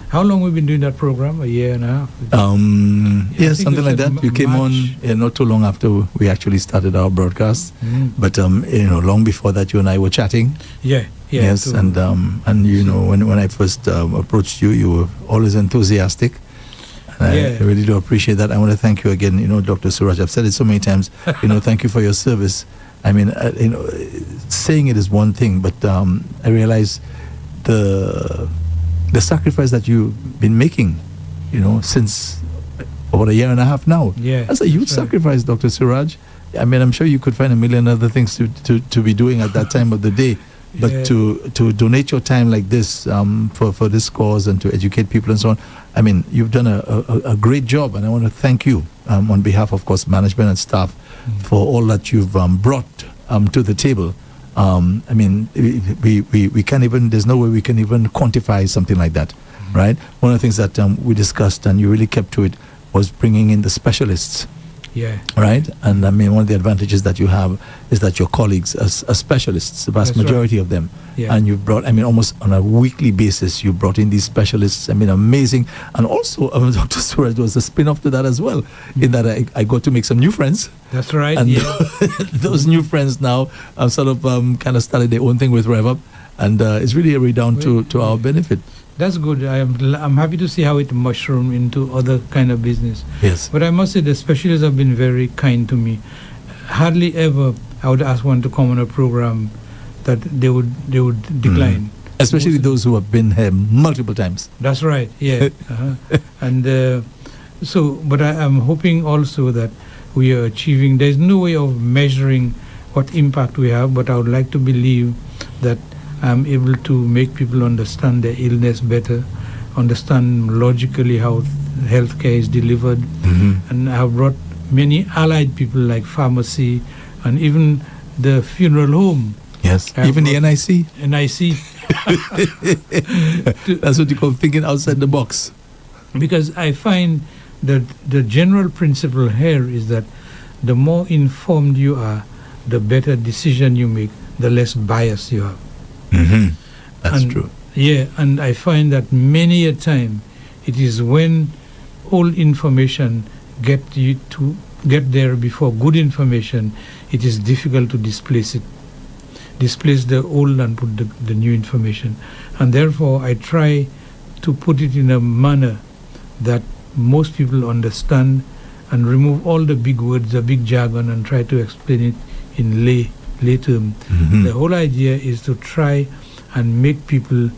How long we've been doing that program? A year and a half. Yeah, think something you like said that. You came on March. not too long after we actually started our broadcast, Mm. but long before that, you and I were chatting. Yeah. Yes, so- and when I first approached you, you were always enthusiastic. And Yeah. I really do appreciate that. I want to thank you again, Dr. Suraj. I've said it so many times. Thank you for your service. I mean, saying it is one thing, but I realize the sacrifice that you've been making, since about a year and a half now. Yeah, That's a huge that's right. sacrifice, Dr. Suraj. I mean, I'm sure you could find a million other things to be doing at that time of the day. But Yeah. to donate your time like this for this cause and to educate people and so on, I mean, you've done a great job, and I want to thank you on behalf, of course, management and staff for all that you've brought to the table. I mean, we can't even, there's no way we can even quantify something like that, right? One of the things that we discussed, and you really kept to it, was bringing in the specialists. Yeah. Right, and I mean, one of the advantages that you have is that your colleagues are specialists, the vast That's right. majority of them, Yeah. and you've brought, I mean, almost on a weekly basis, you brought in these specialists. I mean, amazing. And also, Dr. Suraj, was a spin-off to that as well, in that I got to make some new friends, That's right. and Yeah. those new friends now have sort of kind of started their own thing with Rev-Up, and it's really a redound to our benefit. That's good. I'm happy to see how it mushroomed into other kind of business. Yes. But I must say the specialists have been very kind to me. Hardly ever I would ask one to come on a program that they would decline. Especially those who have been here multiple times. That's right. Yeah. And but I'm hoping also that we are achieving. There's no way of measuring what impact we have, but I would like to believe that I'm able to make people understand their illness better, understand logically how healthcare is delivered, and I have brought many allied people like pharmacy and even the funeral home. Yes, I have even the brought- NIC. NIC. That's what you call thinking outside the box. Because I find that the general principle here is that the more informed you are, the better decision you make, the less bias you have. That's And- true. Yeah, and I find that many a time it is when old information get there before good information, it is difficult to displace the old and put the new information. And therefore I try to put it in a manner that most people understand and remove all the big words, the big jargon, and try to explain it in lay term. The whole idea is to try and make people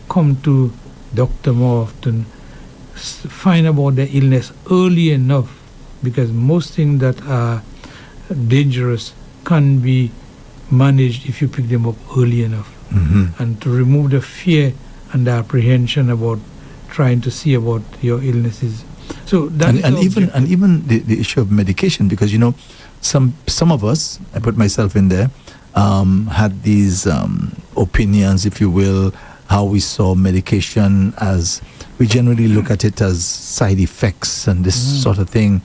come to doctor more often, find about their illness early enough, because most things that are dangerous can be managed if you pick them up early enough, and to remove the fear and the apprehension about trying to see about your illnesses. So that is and the even objective. the issue of medication, because some of us, I put myself in there, had these opinions, if you will, how we saw medication as, we generally look at it as side effects and this sort of thing.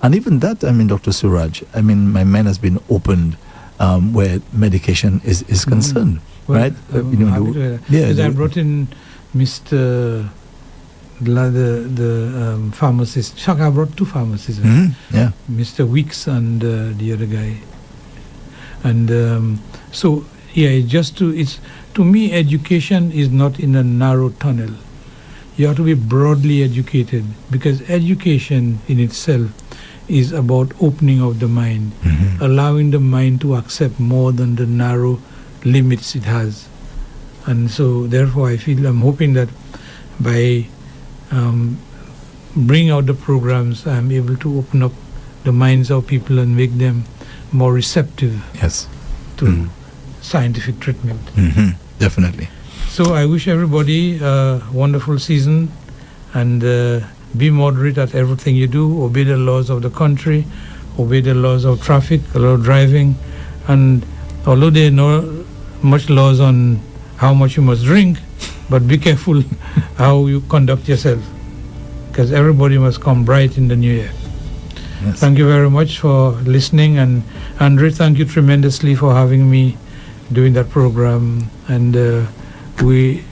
And even that, I mean, Dr. Suraj, I mean, my mind has been opened where medication is concerned, Well, right? I'm happy to hear that. Because I brought in Mr. the pharmacist. In fact, I brought two pharmacists. Yeah. Mr. Weeks and the other guy. And so, yeah, it's to me, education is not in a narrow tunnel. You have to be broadly educated, because education in itself is about opening of the mind, allowing the mind to accept more than the narrow limits it has. And so, therefore, I'm hoping that by bringing out the programs, I'm able to open up the minds of people and make them more receptive to scientific treatment. Definitely. So I wish everybody a wonderful season, and be moderate at everything you do. Obey the laws of the country, obey the laws of traffic, law of driving, and although there are not much laws on how much you must drink, but be careful how you conduct yourself, because everybody must come bright in the new year. Yes. Thank you very much for listening, and Andre, thank you tremendously for having me doing that program, and we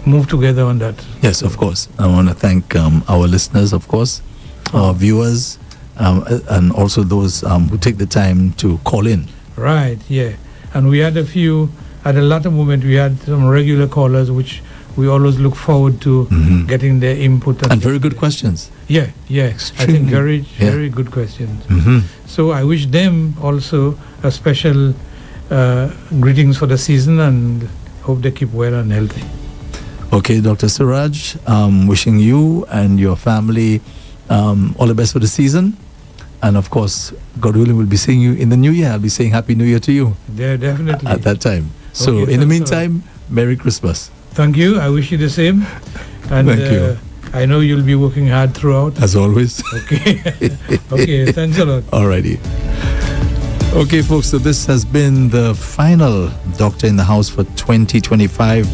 move together on that. Yes, of course. I want to thank our listeners, of course, our viewers, and also those who take the time to call in. Right, yeah. And we had at a latter moment, we had some regular callers, which we always look forward to getting their input. And very good questions. Yeah. I think very good questions. So I wish them also a special greetings for the season, and hope they keep well and healthy. Okay, Dr. Suraj, wishing you and your family all the best for the season. And of course, God willing, we'll be seeing you in the new year. I'll be saying Happy New Year to you. Yeah, definitely. At that time. So Okay, in the meantime, Merry Christmas. Thank you. I wish you the same. And Thank you. I know you'll be working hard throughout. As always. Okay. Okay, thanks a lot. Alrighty. Okay, folks, so this has been the final Doctor in the House for 2025.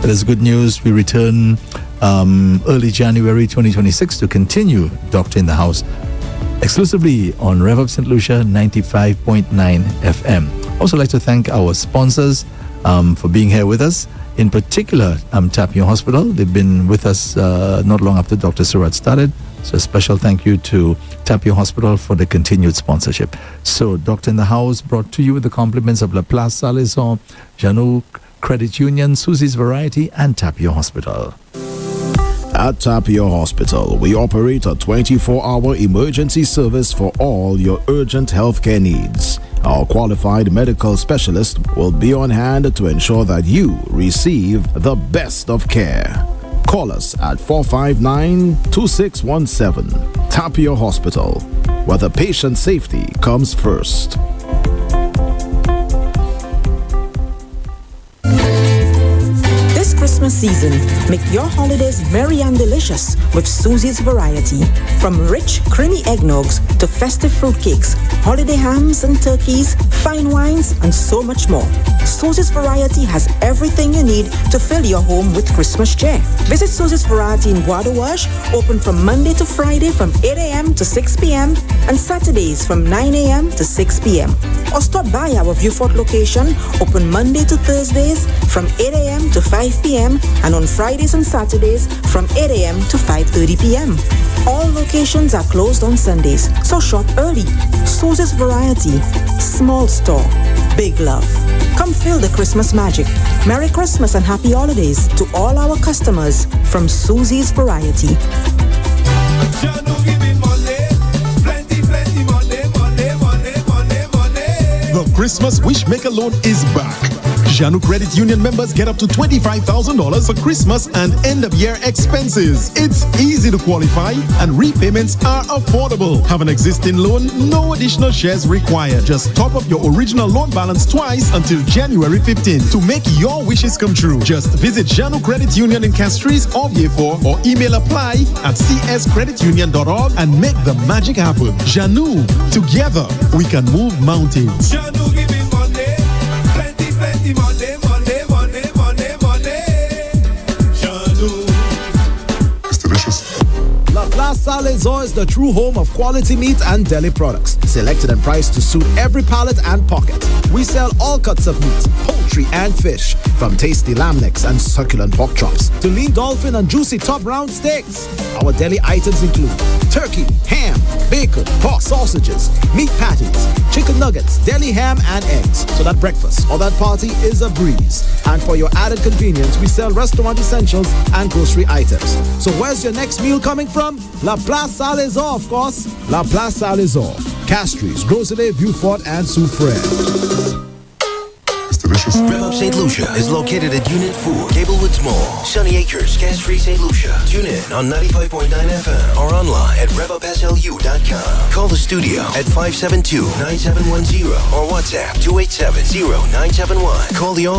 That is good news. We return early January 2026 to continue Doctor in the House exclusively on Rev-Up St. Lucia 95.9 FM. Also like to thank our sponsors for being here with us. In particular, Tapio Hospital. They've been with us not long after Dr. Suraj started. So a special thank you to Tapio Hospital for the continued sponsorship. So Doctor in the House brought to you with the compliments of La Place Salison, Janou Credit Union, Susie's Variety, and Tapio Hospital. At Tapio Hospital, we operate a 24-hour emergency service for all your urgent healthcare needs. Our qualified medical specialist will be on hand to ensure that you receive the best of care. Call us at 459-2617. Tapio Hospital, where the patient safety comes first. Christmas season, make your holidays merry and delicious with Susie's Variety. From rich, creamy eggnogs to festive fruitcakes, holiday hams and turkeys, fine wines, and so much more. Susie's Variety has everything you need to fill your home with Christmas cheer. Visit Susie's Variety in Bois de Wash, open from Monday to Friday from 8 a.m. to 6 p.m. and Saturdays from 9 a.m. to 6 p.m. Or stop by our Viewfort location, open Monday to Thursdays from 8 a.m. to 5 p.m. and on Fridays and Saturdays from 8 a.m. to 5:30 p.m. All locations are closed on Sundays, so shop early. Susie's Variety, small store, big love. Come feel the Christmas magic. Merry Christmas and happy holidays to all our customers from Susie's Variety. The Christmas Wishmaker loan is back. Janou Credit Union members get up to $25,000 for Christmas and end-of-year expenses. It's easy to qualify and repayments are affordable. Have an existing loan, no additional shares required. Just top up your original loan balance twice until January 15 to make your wishes come true. Just visit Janou Credit Union in Castries or Vieux-Fort or email apply@cscreditunion.org and make the magic happen. Janou, together we can move mountains. Janou giving money, plenty money, money, money, money, money. Janou. It's delicious. La Place Salazar is the true home of quality meat and deli products, selected and priced to suit every palate and pocket. We sell all cuts of meat, poultry and fish, from tasty lamb necks and succulent pork chops to lean dolphin and juicy top round steaks. Our deli items include turkey, ham, bacon, pork sausages, meat patties, chicken nuggets, deli ham and eggs, so that breakfast or that party is a breeze. And for your added convenience, we sell restaurant essentials and grocery items. So where's your next meal coming from? La Place Salazar, of course. La Place Salazar, Castries, Groselet, Vieux-Fort, and Soufrière. It's delicious. Rev-Up St. Lucia is located at Unit 4, Gablewoods Mall, Sunny Acres, Castries, St. Lucia. Tune in on 95.9 FM or online at revupslu.com. Call the studio at 572-9710 or WhatsApp 287-0971. Call the office